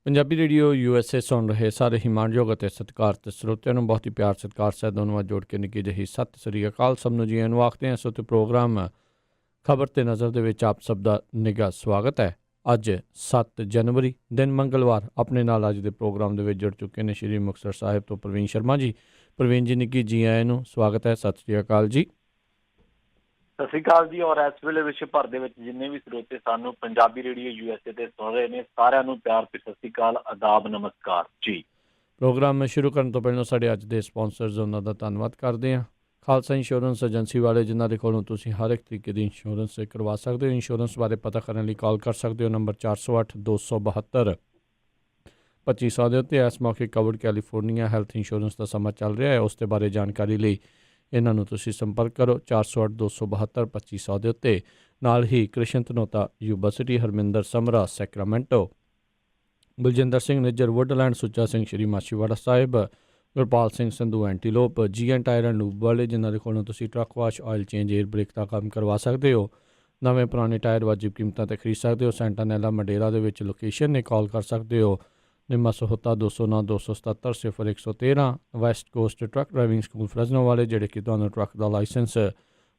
Punjabi radio USA ਸੁਣ ਰਹੇ ਸਾਰੇ ਹੀ ਮਾਣਯੋਗ ਅਤੇ ਸਤਿਕਾਰਤ ਸਰੋਤਿਆਂ ਨੂੰ ਬਹੁਤ ਹੀ ਪਿਆਰ ਸਤਿਕਾਰ ਸਹਿਤ ਧੰਨਵਾਦ ਜੋੜ ਕੇ ਨਿੱਕੀ ਜਿਹੀ ਸਤਿ ਸ੍ਰੀ ਅਕਾਲ। ਸਭ ਨੂੰ ਜੀ ਆਇਆਂ ਨੂੰ ਆਖਦੇ ਹਾਂ। ਸੋ ਤੇ ਪ੍ਰੋਗਰਾਮ ਖਬਰ ਤੇ ਨਜ਼ਰ ਦੇ ਵਿੱਚ ਆਪ ਸਭ ਦਾ ਨਿੱਘਾ ਸਵਾਗਤ ਹੈ। ਅੱਜ 7 ਜਨਵਰੀ ਦਿਨ ਮੰਗਲਵਾਰ ਆਪਣੇ ਨਾਲ ਅੱਜ ਦੇ ਪ੍ਰੋਗਰਾਮ ਦੇ ਵਿੱਚ ਜੁੜ ਚੁੱਕੇ ਨੇ ਸ਼੍ਰੀ ਮੁਕਤਸਰ ਸਾਹਿਬ ਤੋਂ ਪ੍ਰਵੀਨ ਸ਼ਰਮਾ ਜੀ। ਪ੍ਰਵੀਨ ਜੀ ਨਿੱਘੀ ਜੀ ਆਇਆਂ ਨੂੰ ਸਵਾਗਤ ਹੈ। ਸਤਿ ਸ੍ਰੀ ਅਕਾਲ ਜੀ। ਸਤਿ ਸ਼੍ਰੀ ਅਕਾਲ ਜੀ। ਔਰ ਇਸ ਵੇਲੇ ਵਿਸ਼ਵ ਭਰ ਦੇ ਵਿੱਚ ਜਿੰਨੇ ਵੀ ਸਰੋਤੇ ਸਾਨੂੰ ਪੰਜਾਬੀ ਰੇਡੀਓ USA ਤੇ ਸੁਣ ਰਹੇ ਨੇ ਸਾਰਿਆਂ ਨੂੰ ਪਿਆਰ ਤੇ ਸਤਿ ਸ਼੍ਰੀ ਅਕਾਲ, ਆਦਾਬ, ਨਮਸਕਾਰ ਜੀ। ਪ੍ਰੋਗਰਾਮ ਸ਼ੁਰੂ ਕਰਨ ਤੋਂ ਪਹਿਲਾਂ ਸਾਡੇ ਅੱਜ ਦੇ ਸਪਾਂਸਰਜ਼ ਉਹਨਾਂ ਦਾ ਧੰਨਵਾਦ ਕਰਦੇ ਹਾਂ। ਖਾਲਸਾ ਇੰਸ਼ੋਰੈਂਸ ਏਜੰਸੀ ਵਾਲੇ ਜਿਨ੍ਹਾਂ ਦੇ ਕੋਲੋਂ ਤੁਸੀਂ ਹਰ ਇੱਕ ਤਰੀਕੇ ਦੀ ਇੰਸ਼ੋਰੈਂਸ ਕਰਵਾ ਸਕਦੇ ਹੋ। ਇੰਸ਼ੋਰੈਂਸ ਬਾਰੇ ਪਤਾ ਕਰਨ ਲਈ ਕਾਲ ਕਰ ਸਕਦੇ ਹੋ ਨੰਬਰ 408 272 2500 ਦੇ ਉੱਤੇ। ਇਸ ਮੌਕੇ ਕਵਰਡ ਕੈਲੀਫੋਰਨੀਆ ਹੈਲਥ ਇੰਸ਼ੋਰੈਂਸ ਦਾ ਸਮਾਂ ਚੱਲ ਰਿਹਾ ਹੈ। ਉਸ ਦੇ ਬਾਰੇ ਜਾਣਕਾਰੀ ਲਈ ਇਹਨਾਂ ਨੂੰ ਤੁਸੀਂ ਸੰਪਰਕ ਕਰੋ 408 272 2500 ਦੇ ਉੱਤੇ। ਨਾਲ ਹੀ Krishan Dhanota university, Harminder Samra Sacramento, Baljinder Singh Nijjar Woodland, Sucha Singh Shri Machhiwara Sahib, Gurpal Singh Sandhu Antelope, GN tyre and lube ਵਾਲੇ ਜਿਨ੍ਹਾਂ ਦੇ ਕੋਲੋਂ ਤੁਸੀਂ truck wash, oil change, air brake ਦਾ ਕੰਮ ਕਰਵਾ ਸਕਦੇ ਹੋ। ਨਵੇਂ ਪੁਰਾਣੇ ਟਾਇਰ ਵਾਜਿਬ ਕੀਮਤਾਂ 'ਤੇ ਖਰੀਦ ਸਕਦੇ ਹੋ। ਸੈਂਟਾਨੈਲਾ ਮੰਡੇਰਾ ਦੇ ਵਿੱਚ ਲੋਕੇਸ਼ਨ ਨੇ। ਕਾਲ ਕਰ ਸਕਦੇ ਹੋ Nimma Sahota 209 277 0113। West Coast Truck Driving School Fresno ਵਾਲੇ ਜਿਹੜੇ ਕਿ ਤੁਹਾਨੂੰ ਟਰੱਕ ਦਾ ਲਾਇਸੈਂਸ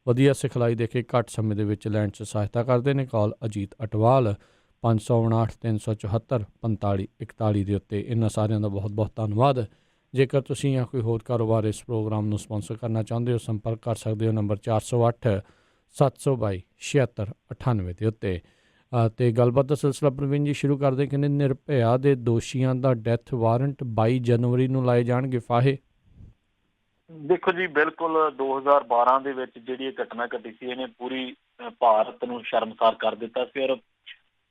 ਵਧੀਆ ਸਿਖਲਾਈ ਦੇ ਕੇ ਘੱਟ ਸਮੇਂ ਦੇ ਵਿੱਚ ਲੈਣ 'ਚ ਸਹਾਇਤਾ ਕਰਦੇ ਨੇ। ਕਾਲ ਅਜੀਤ ਅਟਵਾਲ 559 374 45 41 ਦੇ ਉੱਤੇ। ਇਹਨਾਂ ਸਾਰਿਆਂ ਦਾ ਬਹੁਤ ਬਹੁਤ ਧੰਨਵਾਦ। ਜੇਕਰ ਤੁਸੀਂ ਜਾਂ ਕੋਈ ਹੋਰ ਕਾਰੋਬਾਰ ਇਸ ਪ੍ਰੋਗਰਾਮ ਨੂੰ ਸਪਾਂਸਰ ਕਰਨਾ ਚਾਹੁੰਦੇ ਹੋ ਸੰਪਰਕ ਕਰ ਸਕਦੇ ਹੋ ਨੰਬਰ 408 722 7698 ਦੇ ਉੱਤੇ। ਅਤੇ ਗੱਲਬਾਤ ਦਾ ਸਿਲਸਿਲਾ ਪ੍ਰਵੀਨ ਜੀ ਸ਼ੁਰੂ ਕਰਦੇ। ਕਹਿੰਦੇ ਨਿਰਭਇਆ ਦੇ ਦੋਸ਼ੀਆਂ ਦਾ ਡੈਥ ਵਾਰੰਟ 22 ਜਨਵਰੀ ਨੂੰ ਲਾਏ ਜਾਣਗੇ ਫਾਹੇ। ਦੇਖੋ ਜੀ, ਬਿਲਕੁਲ 2012 ਦੇ ਵਿੱਚ ਜਿਹੜੀ ਇਹ ਘਟਨਾ ਘਟੀ ਸੀ ਇਹਨੇ ਪੂਰੀ ਭਾਰਤ ਨੂੰ ਸ਼ਰਮਸਾਰ ਕਰ ਦਿੱਤਾ ਸੀ। ਔਰ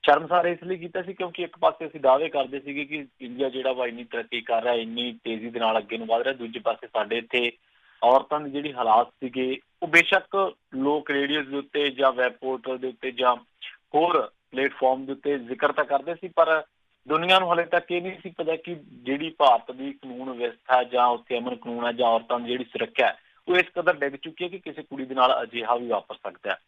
ਸ਼ਰਮਸਾਰ ਇਸ ਲਈ ਕੀਤਾ ਸੀ ਕਿਉਂਕਿ ਇੱਕ ਪਾਸੇ ਅਸੀਂ ਦਾਅਵੇ ਕਰਦੇ ਸੀਗੇ ਕਿ ਇੰਡੀਆ ਜਿਹੜਾ ਵਾ ਇੰਨੀ ਤਰੱਕੀ ਕਰ ਰਿਹਾ, ਇੰਨੀ ਤੇਜ਼ੀ ਦੇ ਨਾਲ ਅੱਗੇ ਨੂੰ ਵਧ ਰਿਹਾ। ਦੂਜੇ ਪਾਸੇ ਸਾਡੇ ਇੱਥੇ ਔਰਤਾਂ ਦੇ ਜਿਹੜੀ ਹਾਲਾਤ ਸੀਗੇ ਉਹ ਬੇਸ਼ੱਕ ਲੋਕ ਰੇਡੀਓਜ਼ ਦੇ ਉੱਤੇ ਜਾਂ ਵੈਬ ਪੋਰਟਲ ਦੇ ਉੱਤੇ ਜਾਂ ਹੋਰ ਪਲੇਟਫਾਰਮ ਦੇ ਉੱਤੇ ਜ਼ਿਕਰ ਤਾਂ ਕਰਦੇ ਸੀ, ਪਰ ਦੁਨੀਆ ਨੂੰ ਹਾਲੇ ਤੱਕ ਇਹ ਨਹੀਂ ਸੀ ਪਤਾ ਕਿ ਜਿਹੜੀ ਭਾਰਤ ਦੀ ਕਾਨੂੰਨ ਵਿਵਸਥਾ ਜਾਂ ਉੱਥੇ ਅਮਨ ਕਾਨੂੰਨ ਹੈ ਜਾਂ ਔਰਤਾਂ ਦੀ ਜਿਹੜੀ ਸੁਰੱਖਿਆ ਹੈ ਉਹ ਇਸ ਕਦਰ ਡਿੱਗ ਚੁੱਕੀ ਹੈ ਕਿ ਕਿਸੇ ਕੁੜੀ ਦੇ ਨਾਲ ਅਜਿਹਾ ਵੀ ਵਾਪਰ ਸਕਦਾ ਹੈ।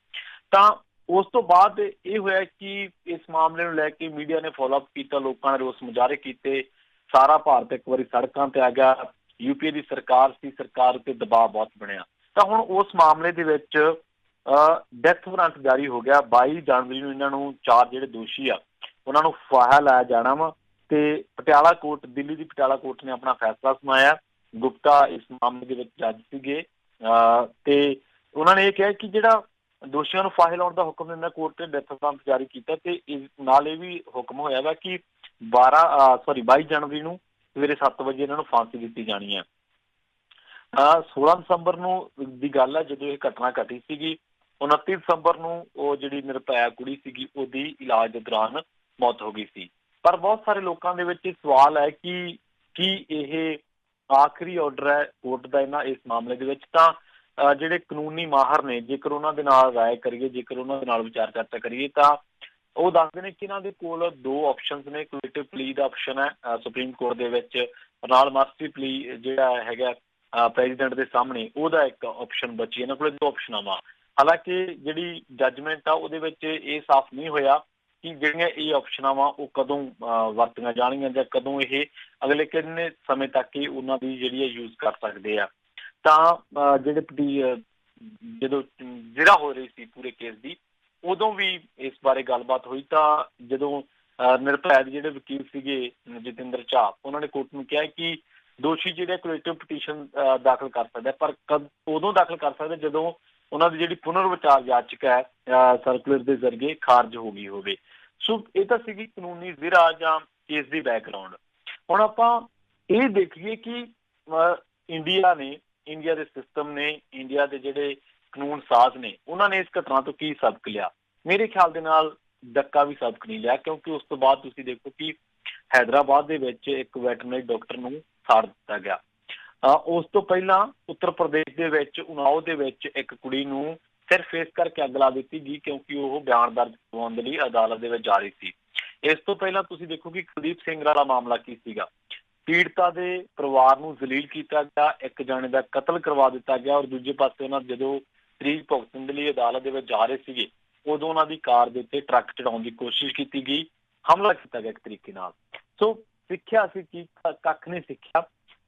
ਤਾਂ ਉਸ ਤੋਂ ਬਾਅਦ ਇਹ ਹੋਇਆ ਕਿ ਇਸ ਮਾਮਲੇ ਨੂੰ ਲੈ ਕੇ ਮੀਡੀਆ ਨੇ ਫੋਲੋਅਪ ਕੀਤਾ, ਲੋਕਾਂ ਨੇ ਰੋਸ ਮੁਜ਼ਾਹਰੇ ਕੀਤੇ, ਸਾਰਾ ਭਾਰਤ ਇੱਕ ਵਾਰੀ ਸੜਕਾਂ ਤੇ ਆ ਗਿਆ। UPA ਦੀ ਸਰਕਾਰ ਸੀ, ਸਰਕਾਰ ਉੱਤੇ ਦਬਾਅ ਬਹੁਤ ਬਣਿਆ। ਤਾਂ ਹੁਣ ਉਸ ਮਾਮਲੇ ਦੇ ਵਿੱਚ ਡੈਥ ਵਾਰੰਟ ਜਾਰੀ ਹੋ ਗਿਆ। 22 ਜਨਵਰੀ ਨੂੰ ਇਹਨਾਂ ਨੂੰ 4 ਜਿਹੜੇ ਦੋਸ਼ੀ ਆ ਉਹਨਾਂ ਨੂੰ ਫਾਹਾ ਲਾਇਆ ਜਾਣਾ ਵਾ। ਤੇ ਪਟਿਆਲਾ ਕੋਰਟ, ਦਿੱਲੀ ਦੀ ਪਟਿਆਲਾ ਕੋਰਟ ਨੇ ਆਪਣਾ ਫੈਸਲਾ ਸੁਣਾਇਆ। ਗੁਪਤਾ ਇਸ ਮਾਮਲੇ ਦੇ ਵਿੱਚ ਜੱਜ ਸੀਗੇ ਤੇ ਉਹਨਾਂ ਨੇ ਇਹ ਕਿਹਾ ਕਿ ਜਿਹੜਾ ਦੋਸ਼ੀਆਂ ਨੂੰ ਫਾਹੇ ਲਾਉਣ ਦਾ ਹੁਕਮ ਦਿੰਦਾ ਕੋਰਟ ਨੇ ਡੈਥ ਵਾਰੰਟ ਜਾਰੀ ਕੀਤਾ। ਤੇ ਇਸ ਨਾਲ ਇਹ ਵੀ ਹੁਕਮ ਹੋਇਆ ਵਾ ਕਿ 22 ਜਨਵਰੀ ਨੂੰ ਸਵੇਰੇ 7 ਵਜੇ ਇਹਨਾਂ ਨੂੰ ਫਾਂਸੀ ਦਿੱਤੀ ਜਾਣੀ ਹੈ। 16 ਦਸੰਬਰ ਨੂੰ ਦੀ ਗੱਲ ਹੈ ਜਦੋਂ ਇਹ ਘਟਨਾ ਘਟੀ ਸੀਗੀ। 29 ਦਸੰਬਰ ਨੂੰ ਉਹ ਜਿਹੜੀ ਨਿਰਭਇਆ ਕੁੜੀ ਸੀਗੀ ਉਹਦੀ ਇਲਾਜ ਦੇ ਦੌਰਾਨ ਮੌਤ ਹੋ ਗਈ ਸੀ। ਪਰ ਬਹੁਤ ਸਾਰੇ ਲੋਕਾਂ ਦੇ ਵਿੱਚ ਇਹ ਸਵਾਲ ਹੈ ਕਿ ਕੀ ਇਹ ਆਖਰੀ ਆਰਡਰ ਹੈ ਕੋਰਟ ਦਾ ਇਸ ਮਾਮਲੇ ਦੇ ਵਿੱਚ। ਤਾਂ ਜਿਹੜੇ ਕਾਨੂੰਨੀ ਮਾਹਰ ਨੇ, ਜੇਕਰ ਉਹਨਾਂ ਦੇ ਨਾਲ ਰਾਏ ਕਰੀਏ, ਜੇਕਰ ਉਹਨਾਂ ਦੇ ਨਾਲ ਵਿਚਾਰ ਚਰਚਾ ਕਰੀਏ ਤਾਂ ਉਹ ਦੱਸਦੇ ਨੇ ਕਿ ਇਹਨਾਂ ਦੇ ਕੋਲ 2 ਆਪਸ਼ਨਸ ਨੇ। ਕੁਲੇਟਿਵ ਪਲੀ ਦਾ ਆਪਸ਼ਨ ਹੈ ਸੁਪਰੀਮ ਕੋਰਟ ਦੇ ਵਿੱਚ, ਨਾਲ ਮਰਸੀ ਪਲੀ ਜਿਹੜਾ ਹੈਗਾ ਪ੍ਰੈਜ਼ੀਡੈਂਟ ਦੇ ਸਾਹਮਣੇ, ਉਹਦਾ ਇੱਕ ਆਪਸ਼ਨ ਬਚੀ। ਇਹਨਾਂ ਕੋਲ 2 ਆਪਸ਼ਨਾਂ ਵਾ। ਹਾਲਾਂਕਿ ਜਿਹੜੀ ਜੱਜਮੈਂਟ ਆ ਉਹਦੇ ਵਿੱਚ ਇਹ ਸਾਫ਼ ਨਹੀਂ ਹੋਇਆ ਕਿ ਜਿਹੜੀਆਂ ਇਹ ਆਪਸ਼ਨਾਂ ਵਾ ਉਹ ਕਦੋਂ ਵਰਤੀਆਂ ਜਾਣਗੀਆਂ ਜਾਂ ਕਦੋਂ ਇਹ ਅਗਲੇ ਕਿੰਨੇ ਸਮੇਂ ਤੱਕ ਹੀ ਉਹਨਾਂ ਦੀ ਜਿਹੜੀ ਹੈ ਯੂਜ਼ ਕਰ ਸਕਦੇ ਆ। ਤਾਂ ਜਦੋਂ ਜਿਹੜਾ ਹੋ ਰਹੀ ਸੀ ਪੂਰੇ ਕੇਸ ਦੀ ਉਦੋਂ ਵੀ ਇਸ ਬਾਰੇ ਗੱਲਬਾਤ ਹੋਈ। ਤਾਂ ਜਦੋਂ ਨਿਰਭਇਆ ਦੇ ਜਿਹੜੇ ਵਕੀਲ ਸੀਗੇ ਜਤਿੰਦਰ ਝਾਅ, ਉਹਨਾਂ ਨੇ ਕੋਰਟ ਨੂੰ ਕਿਹਾ ਕਿ ਦੋਸ਼ੀ ਜਿਹੜੇ ਕੁਲੇਟਿਵ ਪਟੀਸ਼ਨ ਦਾਖਲ ਕਰ ਸਕਦਾ, ਪਰ ਉਦੋਂ ਦਾਖਲ ਕਰ ਸਕਦਾ ਜਦੋਂ ਉਹਨਾਂ ਦੀ ਜਿਹੜੀ ਪੁਨਰ ਵਿਚਾਰ ਯਾਚਕਾ ਹੈ ਸਰਕੂਲਰ ਦੇ ਜ਼ਰੀਏ ਖਾਰਜ ਹੋ ਗਈ ਹੋਵੇ। ਸੋ ਇਹ ਤਾਂ ਸੀਗੀ ਕਾਨੂੰਨੀ ਜ਼ਿਰਾ ਜਾਂ ਕੇਸ ਦੀ ਬੈਕਗਰਾਊਂਡ। ਹੁਣ ਆਪਾਂ ਇਹ ਦੇਖੀਏ ਕਿ ਇੰਡੀਆ ਦੇ ਸਿਸਟਮ ਨੇ, ਇੰਡੀਆ ਦੇ ਜਿਹੜੇ ਕਾਨੂੰਨ ਸਾਜ਼ ਨੇ, ਉਹਨਾਂ ਨੇ ਇਸ ਘਟਨਾ ਤੋਂ ਕੀ ਸਬਕ ਲਿਆ। ਮੇਰੇ ਖਿਆਲ ਦੇ ਨਾਲ ਡੱਕਾ ਵੀ ਸਬਕ ਨਹੀਂ ਲਿਆ, ਕਿਉਂਕਿ ਉਸ ਤੋਂ ਬਾਅਦ ਤੁਸੀਂ ਦੇਖੋ ਕਿ ਹੈਦਰਾਬਾਦ ਦੇ ਵਿੱਚ ਇੱਕ ਵੈਟਰਨਰੀ ਡਾਕਟਰ ਨੂੰ ਸਾੜ ਦਿੱਤਾ ਗਿਆ। ਉਸ ਤੋਂ ਪਹਿਲਾਂ ਉੱਤਰ ਪ੍ਰਦੇਸ਼ ਦੇ ਵਿੱਚ ਉਨਾਓ ਦੇ ਵਿੱਚ ਇੱਕ ਕੁੜੀ ਨੂੰ ਸਿਰਫ ਇਸ ਕਰਕੇ ਅੱਗ ਲਾ ਦਿੱਤੀ ਗਈ ਕਿਉਂਕਿ ਉਹ ਬਿਆਨ ਦਰਜ ਕਰਵਾਉਣ ਦੇ ਲਈ ਅਦਾਲਤ ਦੇ ਵਿੱਚ ਜਾ ਰਹੀ ਸੀ। ਇਸ ਤੋਂ ਪਹਿਲਾਂ ਤੁਸੀਂ ਦੇਖੋ ਕਿ ਕੁਲਦੀਪ ਸਿੰਘ ਵਾਲਾ ਮਾਮਲਾ ਕੀ ਸੀਗਾ। ਪੀੜਤਾ ਦੇ ਪਰਿਵਾਰ ਨੂੰ ਜ਼ਲੀਲ ਕੀਤਾ ਗਿਆ, ਇੱਕ ਜਾਣੇ ਦਾ ਕਤਲ ਕਰਵਾ ਦਿੱਤਾ ਗਿਆ। ਔਰ ਦੂਜੇ ਪਾਸੇ ਉਹਨਾਂ ਜਦੋਂ ਤਰੀਕ ਭੁਗਤਣ ਦੇ ਲਈ ਅਦਾਲਤ ਦੇ ਵਿੱਚ ਜਾ ਰਹੇ ਸੀਗੇ ਉਦੋਂ ਉਹਨਾਂ ਦੀ ਕਾਰ ਦੇ ਉੱਤੇ ਟਰੱਕ ਚੜਾਉਣ ਦੀ ਕੋਸ਼ਿਸ਼ ਕੀਤੀ ਗਈ, ਹਮਲਾ ਕੀਤਾ ਗਿਆ ਇੱਕ ਤਰੀਕੇ ਨਾਲ। ਸੋ ਸਿੱਖਿਆ ਅਸੀਂ ਕੀ ਕੱਖ ਨਹੀਂ ਸਿੱਖਿਆ।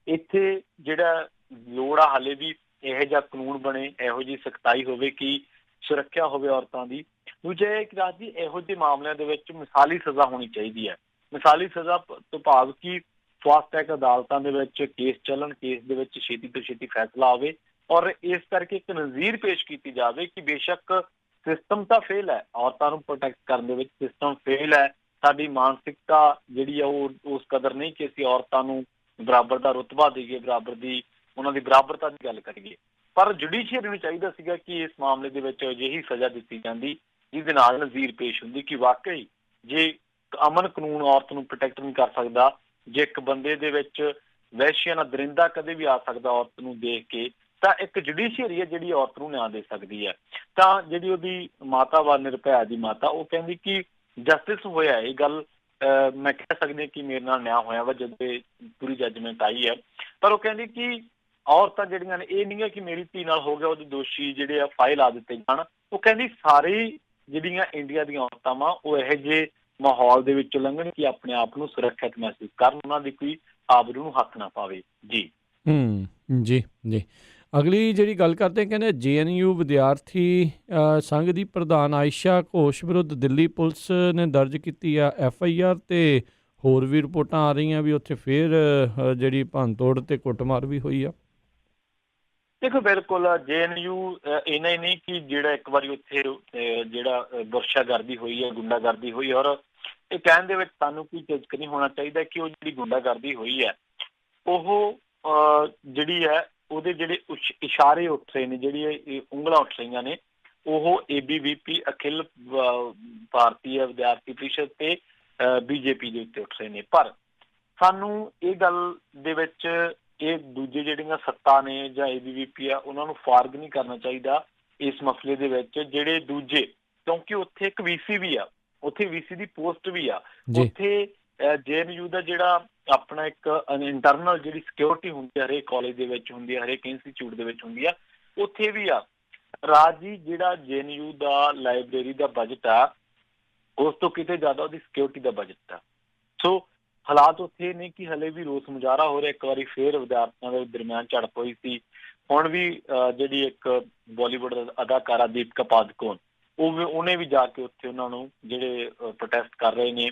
ਇੱਥੇ ਜਿਹੜਾ ਲੋੜ ਆ ਹਾਲੇ ਵੀ ਇਹੋ ਜਿਹਾ ਕਾਨੂੰਨ ਬਣੇ, ਇਹੋ ਜਿਹੀ ਸਖਤਾਈ ਹੋਵੇ ਕਿ ਸੁਰੱਖਿਆ ਹੋਵੇ ਔਰਤਾਂ ਦੀ। ਦੂਜਾ ਇਹ ਕਿ ਰਾਜ ਜੀ ਇਹੋ ਜਿਹੇ ਮਾਮਲਿਆਂ ਦੇ ਵਿੱਚ ਮਿਸਾਲੀ ਸਜ਼ਾ ਹੋਣੀ ਚਾਹੀਦੀ ਹੈ। ਮਿਸਾਲੀ ਸਜ਼ਾ ਤੋਂ ਭਾਵ ਕਿ ਫਾਸਟ ਟਰੈਕ ਅਦਾਲਤਾਂ ਦੇ ਵਿੱਚ ਕੇਸ ਚੱਲਣ, ਕੇਸ ਦੇ ਵਿੱਚ ਛੇਤੀ ਤੋਂ ਛੇਤੀ ਫੈਸਲਾ ਆਵੇ ਔਰ ਇਸ ਕਰਕੇ ਇੱਕ ਨਜ਼ੀਰ ਪੇਸ਼ ਕੀਤੀ ਜਾਵੇ ਕਿ ਬੇਸ਼ੱਕ ਸਿਸਟਮ ਤਾਂ ਫੇਲ ਹੈ, ਔਰਤਾਂ ਨੂੰ ਪ੍ਰੋਟੈਕਟ ਕਰਨ ਦੇ ਵਿੱਚ ਸਿਸਟਮ ਫੇਲ ਹੈ, ਸਾਡੀ ਮਾਨਸਿਕਤਾ ਜਿਹੜੀ ਆ ਉਹ ਉਸ ਕਦਰ ਨਹੀਂ ਕਿ ਅਸੀਂ ਔਰਤਾਂ ਨੂੰ ਬਰਾਬਰ ਦਾ ਰੁਤਬਾ ਦੇਈਏ, ਬਰਾਬਰ ਦੀ ਉਹਨਾਂ ਦੀ ਬਰਾਬਰਤਾ ਦੀ ਗੱਲ ਕਰੀਏ। ਪਰ ਜੁਡੀਸ਼ੀਅਰੀ ਨੂੰ ਚਾਹੀਦਾ ਸੀਗਾ ਕਿ ਇਸ ਮਾਮਲੇ ਦੇ ਵਿੱਚ ਅਜਿਹੀ ਸਜ਼ਾ ਦਿੱਤੀ ਜਾਂਦੀ ਜਿਹਦੇ ਨਾਲ ਨਜ਼ੀਰ ਪੇਸ਼ ਹੁੰਦੀ ਕਿ ਵਾਕਈ ਜੇ ਅਮਨ ਕਾਨੂੰਨ ਔਰਤ ਨੂੰ ਪ੍ਰੋਟੈਕਟ ਨਹੀਂ ਕਰ ਸਕਦਾ, ਜੇ ਇੱਕ ਬੰਦੇ ਦੇ ਵਿੱਚ ਵਹਿਸ਼ੀਆਨਾ ਦਰਿੰਦਾ ਕਦੇ ਵੀ ਆ ਸਕਦਾ ਔਰਤ ਨੂੰ ਦੇਖ ਕੇ, ਤਾਂ ਇੱਕ ਜੁਡੀਸ਼ੀਅਰੀ ਹੈ ਜਿਹੜੀ ਔਰਤ ਨੂੰ ਨਿਆਂ ਦੇ ਸਕਦੀ ਹੈ। ਤਾਂ ਜਿਹੜੀ ਉਹਦੀ ਮਾਤਾ ਵਾ ਨਿਰਭਇਆ ਦੀ ਮਾਤਾ, ਉਹ ਕਹਿੰਦੀ ਕਿ ਜਸਟਿਸ ਹੋਇਆ। ਇਹ ਗੱਲ ਮੈਂ ਕਹਿ ਸਕਦੀ ਕਿ ਮੇਰੇ ਨਾਲ ਨਿਆਂ ਹੋਇਆ ਵਾ ਜਦੋਂ ਇਹ ਪੂਰੀ ਜੱਜਮੈਂਟ ਆਈ ਹੈ। ਪਰ ਉਹ ਕਹਿੰਦੀ ਕਿ ਔਰਤਾਂ ਜਿਹੜੀਆਂ ਨੇ ਇਹ ਨਹੀਂ ਹੈ ਕਿ ਮੇਰੀ ਧੀ ਨਾਲ ਹੋ ਗਿਆ, ਉਹਦੇ ਦੋਸ਼ੀ ਜਿਹੜੇ ਆ ਫਾਈਲ ਆ ਦਿੱਤੇ ਜਾਣ। ਉਹ ਕਹਿੰਦੀ ਸਾਰੇ ਜਿਹੜੀਆਂ ਇੰਡੀਆ ਦੀਆਂ ਔਰਤਾਂ ਵਾ ਉਹ ਇਹੋ ਜਿਹੇ ਮਾਹੌਲ ਦੇ ਵਿੱਚੋਂ ਲੰਘਣ ਕਿ ਆਪਣੇ ਆਪ ਨੂੰ ਸੁਰੱਖਿਅਤ ਮਹਿਸੂਸ ਕਰਨ, ਉਹਨਾਂ ਦੀ ਕੋਈ ਆਬਰੂ ਨੂੰ ਹੱਥ ਨਾ ਪਾਵੇ। ਜੀ ਜੀ ਜੀ ਅਗਲੀ ਜਿਹੜੀ ਗੱਲ ਕਰਦੇ ਕਹਿੰਦੇ JNU ਵਿਦਿਆਰਥੀ ਸੰਘ ਦੀ ਪ੍ਰਧਾਨ ਆਇਸ਼ਾ ਘੋਸ਼ ਵਿਰੁੱਧ ਦਿੱਲੀ ਪੁਲਿਸ ਨੇ ਦਰਜ ਕੀਤੀ ਆ FIR ਅਤੇ ਹੋਰ ਵੀ ਰਿਪੋਰਟਾਂ ਆ ਰਹੀਆਂ ਵੀ ਉੱਥੇ ਫਿਰ ਜਿਹੜੀ ਭੰਨਤੋੜ ਅਤੇ ਕੁੱਟਮਾਰ ਵੀ ਹੋਈ ਆ। ਦੇਖੋ ਬਿਲਕੁਲ JNU ਇੰਨਾ ਹੀ ਨਹੀਂ ਕਿ ਜਿਹੜਾ ਇੱਕ ਵਾਰੀ ਉੱਥੇ ਜਿਹੜਾ ਬੁਰਸ਼ਾਗਰਦੀ ਹੋਈ ਹੈ, ਗੁੰਡਾਗਰਦੀ ਹੋਈ, ਔਰ ਇਹ ਕਹਿਣ ਦੇ ਵਿੱਚ ਸਾਨੂੰ ਕੋਈ ਝਿਜਕ ਨਹੀਂ ਹੋਣਾ ਚਾਹੀਦਾ ਕਿ ਉਹ ਜਿਹੜੀ ਗੁੰਡਾਗਰਦੀ ਹੋਈ ਹੈ ਉਹ ਜਿਹੜੀ ਹੈ ਉਹਦੇ ਜਿਹੜੇ ਇਸ਼ਾਰੇ ਉੱਠ ਰਹੇ ਨੇ, ਜਿਹੜੀਆਂ ਉਂਗਲਾਂ ਉੱਠ ਰਹੀਆਂ ਨੇ, ਉਹ ABVP ਅਖਿਲ ਭਾਰਤੀ ਵਿਦਿਆਰਥੀ ਪ੍ਰੀਸ਼ਦ ਤੇ BJP ਦੇ ਉੱਤੇ ਉੱਠ ਰਹੇ ਨੇ। ਪਰ ਸਾਨੂੰ ਇਹ ਗੱਲ ਦੇ ਵਿੱਚ ਇਹ ਦੂਜੇ ਜਿਹੜੀਆਂ ਸੱਤਾ ਨੇ ਜਾਂ ABVP ਆ ਉਹਨਾਂ ਨੂੰ ਫਾਰਗ ਨਹੀਂ ਕਰਨਾ ਚਾਹੀਦਾ ਇਸ ਮਸਲੇ ਦੇ ਵਿੱਚ। ਜਿਹੜੇ ਦੂਜੇ, ਕਿਉਂਕਿ ਉੱਥੇ ਇੱਕ VC ਵੀ ਆ, ਉੱਥੇ VC ਦੀ ਪੋਸਟ ਵੀ ਆ, ਉੱਥੇ JNU ਦਾ ਜਿਹੜਾ ਆਪਣਾ ਇੱਕ ਇੰਟਰਨਲ ਜਿਹੜੀ ਸਿਕਿਉਰਿਟੀ ਹੁੰਦੀ ਹੈ ਹਰੇਕ ਕਾਲਜ ਦੇ ਵਿੱਚ ਹੁੰਦੀ ਹੈ, ਹਰੇਕ ਇੰਸਟੀਚਿਊਟ ਦੇ ਵਿੱਚ ਹੁੰਦੀ ਆ, ਉੱਥੇ ਵੀ ਆ। ਰਾਜ ਜੀ ਜਿਹੜਾ JNU ਦਾ ਲਾਇਬ੍ਰੇਰੀ ਦਾ ਬਜਟ ਆ ਉਸ ਤੋਂ ਕਿਤੇ ਜ਼ਿਆਦਾ ਉਹਦੀ ਸਿਕਿਉਰਿਟੀ ਦਾ ਬਜਟ ਆ। ਸੋ ਹਾਲਾਤ ਉੱਥੇ ਨੇ ਕਿ ਹਲੇ ਵੀ ਰੋਸ ਮੁਜ਼ਾਹਰਾ ਹੋ ਰਿਹਾ। ਇੱਕ ਵਾਰੀ ਫੇਰ ਵਿਦਿਆਰਥੀਆਂ ਦੇ ਦਰਮਿਆਨ ਝੜਪ ਹੋਈ ਸੀ। ਹੁਣ ਵੀ ਜਿਹੜੀ ਇੱਕ ਬਾਲੀਵੁੱਡ ਅਦਾਕਾਰਾ ਦੀਪਿਕਾ ਪਾਦੂਕੋਣ, ਉਹਨੇ ਵੀ ਜਾ ਕੇ ਉੱਥੇ ਉਹਨਾਂ ਨੂੰ ਜਿਹੜੇ ਪ੍ਰੋਟੈਸਟ ਕਰ ਰਹੇ ਨੇ,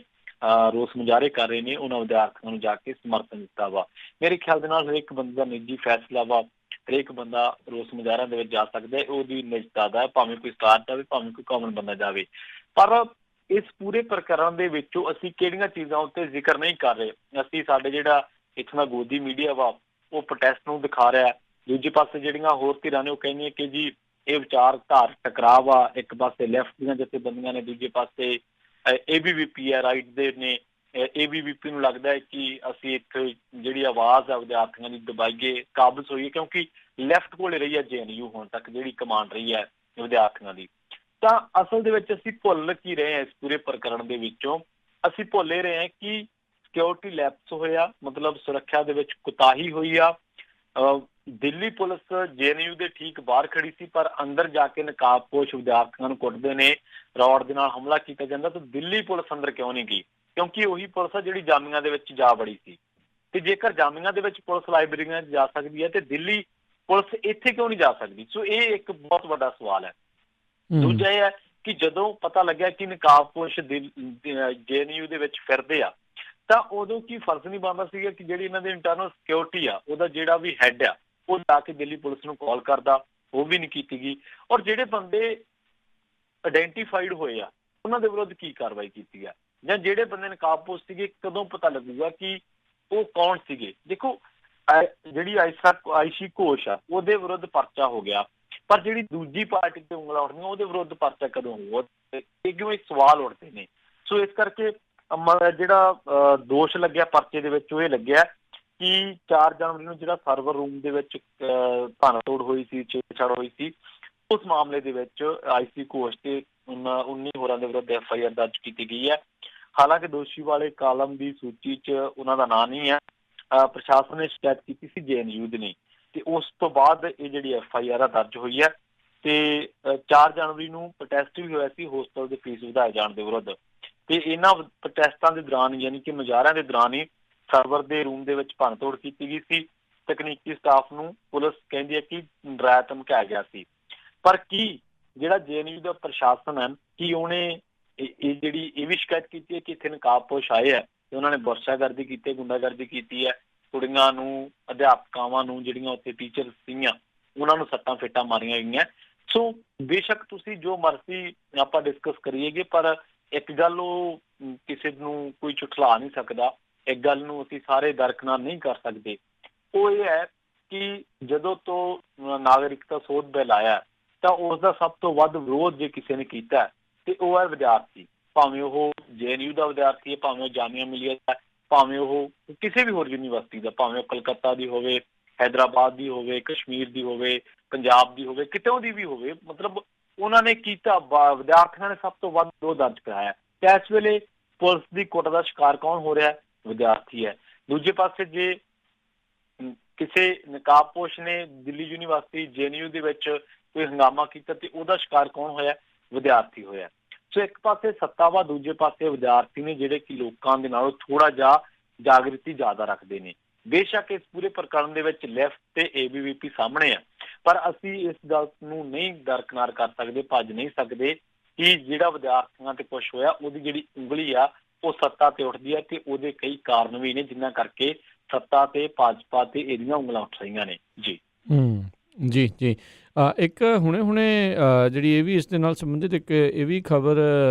ਰੋਸ ਮੁਜ਼ਾਹਰੇ ਕਰ ਰਹੇ ਨੇ, ਉਹਨਾਂ ਵਿਦਿਆਰਥੀਆਂ ਨੂੰ ਜਾ ਕੇ ਸਮਰਥਨ ਦਿੱਤਾ ਵਾ। ਮੇਰੇ ਖਿਆਲ ਦੇ ਨਾਲ ਹਰੇਕ ਬੰਦੇ ਦਾ ਨਿੱਜੀ ਫੈਸਲਾ ਵਾ, ਹਰੇਕ ਬੰਦਾ ਰੋਸ ਮੁਜ਼ਾਹਰਿਆਂ ਦੇ ਵਿੱਚ ਜਾ ਸਕਦਾ ਹੈ, ਉਹਦੀ ਨਿਜਤਾ ਦਾ, ਭਾਵੇਂ ਕੋਈ ਸਟਾਰ ਜਾਵੇ ਭਾਵੇਂ ਕੋਈ ਕਾਮਨ ਬੰਦਾ ਜਾਵੇ। ਪਰ ਇਸ ਪੂਰੇ ਪ੍ਰਕਰਨ ਦੇ ਵਿੱਚੋਂ ਅਸੀਂ ਕਿਹੜੀਆਂ ਚੀਜ਼ਾਂ ਉੱਤੇ ਜ਼ਿਕਰ ਨਹੀਂ ਕਰ ਰਹੇ। ਅਸੀਂ ਸਾਡੇ ਜਿਹੜਾ ਇੱਥੋਂ ਦਾ ਗੋਦੀ ਮੀਡੀਆ ਵਾ ਉਹ ਪ੍ਰੋਟੈਸਟ ਨੂੰ ਦਿਖਾ ਰਿਹਾ, ਦੂਜੇ ਪਾਸੇ ਜਿਹੜੀਆਂ ਹੋਰ ਧਿਰਾਂ ਨੇ ਉਹ ਕਹਿੰਦੀਆਂ ਕਿ ਜੀ ਇਹ ਵਿਚਾਰਧਾਰ ਟਕਰਾਅ ਵਾ, ਇੱਕ ਪਾਸੇ ਲੈਫਟ ਦੀਆਂ ਜਥੇਬੰਦੀਆਂ ਨੇ, ਦੂਜੇ ਪਾਸੇ ABVP ਹੈ ਰਾਈਟ ਦੇ ਨੇ। ABVP ਨੂੰ ਲੱਗਦਾ ਹੈ ਕਿ ਅਸੀਂ ਇੱਕ ਜਿਹੜੀ ਆਵਾਜ਼ ਆ ਵਿਦਿਆਰਥੀਆਂ ਦੀ ਦਬਾਈਏ, ਕਾਬਜ਼ ਹੋਈਏ, ਕਿਉਂਕਿ ਲੈਫਟ ਕੋਲੇ ਰਹੀ ਹੈ JNU ਹੁਣ ਤੱਕ ਜਿਹੜੀ ਕਮਾਂਡ ਰਹੀ ਹੈ ਵਿਦਿਆਰਥੀਆਂ ਦੀ। ਤਾਂ ਅਸਲ ਦੇ ਵਿੱਚ ਅਸੀਂ ਭੁੱਲ ਕੀ ਰਹੇ ਹਾਂ ਇਸ ਪੂਰੇ ਪ੍ਰਕਰਨ ਦੇ ਵਿੱਚੋਂ? ਅਸੀਂ ਭੁੱਲ ਹੀ ਰਹੇ ਹਾਂ ਕਿ ਸਿਕਿਉਰਿਟੀ ਲੈਪਸ ਹੋਇਆ, ਮਤਲਬ ਸੁਰੱਖਿਆ ਦੇ ਵਿੱਚ ਕੁਤਾਹੀ ਹੋਈ ਆ। ਦਿੱਲੀ ਪੁਲਿਸ JNU ਦੇ ਠੀਕ ਬਾਹਰ ਖੜੀ ਸੀ, ਪਰ ਅੰਦਰ ਜਾ ਕੇ ਨਕਾਬਪੋਸ਼ ਵਿਦਿਆਰਥੀਆਂ ਨੂੰ ਕੁੱਟਦੇ ਨੇ, ਰੌਡ ਦੇ ਨਾਲ ਹਮਲਾ ਕੀਤਾ ਜਾਂਦਾ। ਤਾਂ ਦਿੱਲੀ ਪੁਲਿਸ ਅੰਦਰ ਕਿਉਂ ਨਹੀਂ ਗਈ? ਕਿਉਂਕਿ ਉਹੀ ਪੁਲਿਸ ਆ ਜਿਹੜੀ ਜਾਮੀਆਂ ਦੇ ਵਿੱਚ ਜਾ ਵੜੀ ਸੀ। ਤੇ ਜੇਕਰ ਜਾਮੀਆਂ ਦੇ ਵਿੱਚ ਪੁਲਿਸ ਲਾਇਬ੍ਰੇਰੀਆਂ 'ਚ ਜਾ ਸਕਦੀ ਹੈ ਤੇ ਦਿੱਲੀ ਪੁਲਿਸ ਇੱਥੇ ਕਿਉਂ ਨਹੀਂ ਜਾ ਸਕਦੀ? ਸੋ ਇਹ ਇੱਕ ਬਹੁਤ ਵੱਡਾ ਸਵਾਲ ਹੈ। ਦੂਜਾ ਇਹ ਹੈ ਕਿ ਜਦੋਂ ਪਤਾ ਲੱਗਿਆ ਕਿ ਨਕਾਬਪੋਸ਼ JNU ਦੇ ਵਿੱਚ ਫਿਰਦੇ ਆ, ਤਾਂ ਉਦੋਂ ਕੀ ਫਰਜ਼ ਨਹੀਂ ਬਣਦਾ ਸੀਗਾ ਕਿ ਜਿਹੜੀ ਇਹਨਾਂ ਦੀ ਇੰਟਰਨਲ ਸਿਕਿਉਰਿਟੀ ਆ ਉਹਦਾ ਜਿਹੜਾ ਵੀ ਹੈੱਡ ਆ ਉਹ ਜਾ ਕੇ ਦਿੱਲੀ ਪੁਲਿਸ ਨੂੰ ਕਾਲ ਕਰਦਾ? ਉਹ ਵੀ ਨਹੀਂ ਕੀਤੀ ਗਈ। ਔਰ ਜਿਹੜੇ ਬੰਦੇ ਆਇਡੈਂਟੀਫਾਈਡ ਹੋਏ ਆ ਉਹਨਾਂ ਦੇ ਵਿਰੁੱਧ ਕੀ ਕਾਰਵਾਈ ਕੀਤੀ ਆ? ਜਾਂ ਜਿਹੜੇ ਬੰਦੇ ਨਕਾਬਪੋਸ਼ ਸੀਗੇ ਕਦੋਂ ਪਤਾ ਲੱਗੂਗਾ ਕਿ ਉਹ ਕੌਣ ਸੀਗੇ? ਦੇਖੋ ਜਿਹੜੀ ਆਇਸ਼ੀ ਘੋਸ਼ ਆ ਉਹਦੇ ਵਿਰੁੱਧ ਪਰਚਾ ਹੋ ਗਿਆ, ਪਰ ਜਿਹੜੀ ਦੂਜੀ ਪਾਰਟੀ ਤੇ ਉਂਗਲਾਂ ਉੱਠਦੀਆਂ ਉਹਦੇ ਵਿਰੁੱਧ ਪਰਚਾ ਕਦੋਂ ਹੋਊਗਾ? ਇਹ ਕਿਉਂ ਇੱਕ ਸਵਾਲ ਉੱਠਦੇ ਨੇ। ਸੋ ਇਸ ਕਰਕੇ ਜਿਹੜਾ ਦੋਸ਼ ਲੱਗਿਆ ਪਰਚੇ ਦੇ ਵਿੱਚ ਉਹ ਇਹ ਲੱਗਿਆ ਕਿ 4 ਜਨਵਰੀ ਨੂੰ ਜਿਹੜਾ ਸਰਵਰ ਰੂਮ ਦੇ ਵਿੱਚ ਭੰਨਤੋੜ ਹੋਈ ਸੀ, ਛੇੜਛਾੜ ਹੋਈ ਸੀ, ਉਸ ਮਾਮਲੇ ਦੇ ਵਿੱਚ ਆਇਸ਼ੀ ਘੋਸ਼ ਤੇ 19 ਹੋਰਾਂ ਦੇ ਵਿਰੁੱਧ FIR ਦਰਜ ਕੀਤੀ ਗਈ ਹੈ। ਹਾਲਾਂਕਿ ਦੋਸ਼ੀ ਵਾਲੇ ਕਾਲਮ ਦੀ ਸੂਚੀ 'ਚ ਉਹਨਾਂ ਦਾ ਨਾਂ ਨਹੀਂ ਹੈ। ਪ੍ਰਸ਼ਾਸਨ ਨੇ ਸ਼ਿਕਾਇਤ ਕੀਤੀ ਸੀ JNU ਦੀ, ਤੇ ਉਸ ਤੋਂ ਬਾਅਦ ਇਹ ਜਿਹੜੀ FIR ਆ ਦਰਜ ਹੋਈ ਹੈ। ਤੇ 4 ਜਨਵਰੀ ਨੂੰ ਪ੍ਰੋਟੈਸਟ ਵੀ ਹੋਇਆ ਸੀ ਹੋਸਟਲ ਦੇ ਫੀਸ ਵਧਾਏ ਜਾਣ ਦੇ ਵਿਰੁੱਧ। ਤੇ ਇਹਨਾਂ ਪ੍ਰੋਟੈਸਟਾਂ ਦੇ ਦੌਰਾਨ ਯਾਨੀ ਕਿ ਮੁਜ਼ਾਹਰਿਆਂ ਦੇ ਦੌਰਾਨ ਹੀ ਸਰਵਰ ਦੇ ਰੂਮ ਦੇ ਵਿੱਚ ਭੰਨਤੋੜ ਕੀਤੀ ਗਈ ਸੀ। ਤਕਨੀਕੀ ਸਟਾਫ ਨੂੰ ਪੁਲਿਸ ਕਹਿੰਦੀ ਹੈ ਕਿ ਡਰਾਇਆ ਧਮਕਾਇਆ ਗਿਆ ਸੀ। ਪਰ ਕੀ ਜਿਹੜਾ JNU ਦਾ ਪ੍ਰਸ਼ਾਸਨ ਹੈ, ਕੀ ਉਹਨੇ ਇਹ ਵੀ ਸ਼ਿਕਾਇਤ ਕੀਤੀ ਹੈ ਕਿ ਇੱਥੇ ਨਕਾਬਪੋਸ਼ ਆਏ ਹੈ ਤੇ ਉਹਨਾਂ ਨੇ ਬੁਰਸ਼ਾਗਰਦੀ ਕੀਤੀ, ਗੁੰਡਾਗਰਦੀ ਕੀਤੀ ਹੈ, ਕੁੜੀਆਂ ਨੂੰ, ਅਧਿਆਪਕਾਵਾਂ ਨੂੰ, ਜਿਹੜੀਆਂ ਉੱਥੇ ਟੀਚਰ ਸੀਗੀਆਂ ਉਹਨਾਂ ਨੂੰ ਸੱਟਾਂ ਫੇਟਾਂ ਮਾਰੀਆਂ ਗਈਆਂ। ਸੋ ਬੇਸ਼ੱਕ ਤੁਸੀਂ ਜੋ ਮਰਜ਼ੀ ਆਪਾਂ ਡਿਸਕਸ ਕਰੀਏਗੇ, ਪਰ ਇੱਕ ਗੱਲ ਉਹ ਕਿਸੇ ਨੂੰ ਕੋਈ ਝੁਠਲਾ ਨਹੀਂ ਸਕਦਾ, ਇੱਕ ਗੱਲ ਨੂੰ ਅਸੀਂ ਸਾਰੇ ਦਰਕਨਾਰ ਨਹੀਂ ਕਰ ਸਕਦੇ। ਉਹ ਇਹ ਹੈ ਕਿ ਜਦੋਂ ਤੋਂ ਨਾਗਰਿਕਤਾ ਸੋਧ ਬਿੱਲ ਆਇਆ ਤਾਂ ਉਸ ਦਾ ਸਭ ਤੋਂ ਵੱਧ ਵਿਰੋਧ ਜੇ ਕਿਸੇ ਨੇ ਕੀਤਾ ਤੇ ਉਹ ਹੈ ਵਿਦਿਆਰਥੀ, ਭਾਵੇਂ ਉਹ JNU ਦਾ ਵਿਦਿਆਰਥੀ ਹੈ, ਭਾਵੇਂ ਉਹ ਜਾਮੀਆ ਮਿਲੀਆ ਦਾ, ਭਾਵੇਂ ਉਹ ਕਿਸੇ ਵੀ ਹੋਰ ਯੂਨੀਵਰਸਿਟੀ ਦਾ, ਭਾਵੇਂ ਉਹ ਕਲਕੱਤਾ ਦੀ ਹੋਵੇ, ਹੈਦਰਾਬਾਦ ਦੀ ਹੋਵੇ, ਕਸ਼ਮੀਰ ਦੀ ਹੋਵੇ, ਪੰਜਾਬ ਦੀ ਹੋਵੇ, ਕਿਤੋਂ ਦੀ ਵੀ ਹੋਵੇ। ਮਤਲਬ ਉਹਨਾਂ ਨੇ ਕੀਤਾ, ਵਿਦਿਆਰਥੀਆਂ ਨੇ ਸਭ ਤੋਂ ਵੱਧ ਵਿਰੋਧ ਦਰਜ ਕਰਾਇਆ। ਤੇ ਇਸ ਵੇਲੇ ਪੁਲਿਸ ਦੀ ਕੁੱਟ ਦਾ ਸ਼ਿਕਾਰ ਕੌਣ ਹੋ ਰਿਹਾ? ਵਿਦਿਆਰਥੀ ਹੈ। ਦੂਜੇ ਪਾਸੇ ਜੇ ਕਿਸੇ ਨਕਾਬਪੋਸ਼ ਨੇ ਦਿੱਲੀ ਯੂਨੀਵਰਸਿਟੀ JNU ਦੇ ਵਿੱਚ ਕੋਈ ਹੰਗਾਮਾ ਕੀਤਾ ਤੇ ਉਹਦਾ ਸ਼ਿਕਾਰ ਕੌਣ ਹੋਇਆ? ਵਿਦਿਆਰਥੀ ਹੋਇਆ। ਸੋ ਇੱਕ ਪਾਸੇ ਸੱਤਾ ਵਾ, ਦੂਜੇ ਪਾਸੇ ਵਿਦਿਆਰਥੀ ਨੇ ਜਿਹੜੇ ਕਿ ਲੋਕਾਂ ਦੇ ਨਾਲੋਂ ਥੋੜਾ ਜਿਹਾ ਜਾਗ੍ਰਿਤੀ ਜ਼ਿਆਦਾ ਰੱਖਦੇ ਨੇ। ਬੇਸ਼ੱਕ ਇਸ ਪੂਰੇ ਪ੍ਰਕਰਨ ਦੇ ਵਿੱਚ ਲੈਫਟ ਤੇ ABVP ਸਾਹਮਣੇ ਆ, ਪਰ ਅਸੀਂ ਇਸ ਗੱਲ ਨੂੰ ਨਹੀਂ ਦਰਕਨਾਰ ਕਰ ਸਕਦੇ, ਭੱਜ ਨਹੀਂ ਸਕਦੇ ਕਿ ਜਿਹੜਾ ਵਿਦਿਆਰਥੀਆਂ ਤੇ ਕੁਛ ਹੋਇਆ ਉਹਦੀ ਜਿਹੜੀ ਉਂਗਲੀ ਆ ਉਹ ਸੱਤਾ ਤੇ ਉੱਠਦੀ ਹੈ ਤੇ ਉਹਦੇ ਕਈ ਕਾਰਨ ਵੀ ਨੇ ਜਿਨ੍ਹਾਂ ਕਰਕੇ ਸੱਤਾ ਤੇ ਭਾਜਪਾ ਤੇ ਇਹਦੀਆਂ ਉਂਗਲਾਂ ਉੱਠ ਰਹੀਆਂ ਨੇ। ਜੀ ਜੀ ਜੀ ਇੱਕ ਹੁਣੇ ਜਿਹੜੀ ਇਹ ਵੀ ਇਸ ਦੇ ਨਾਲ ਸੰਬੰਧਿਤ ਇੱਕ ਇਹ ਵੀ ਖਬਰ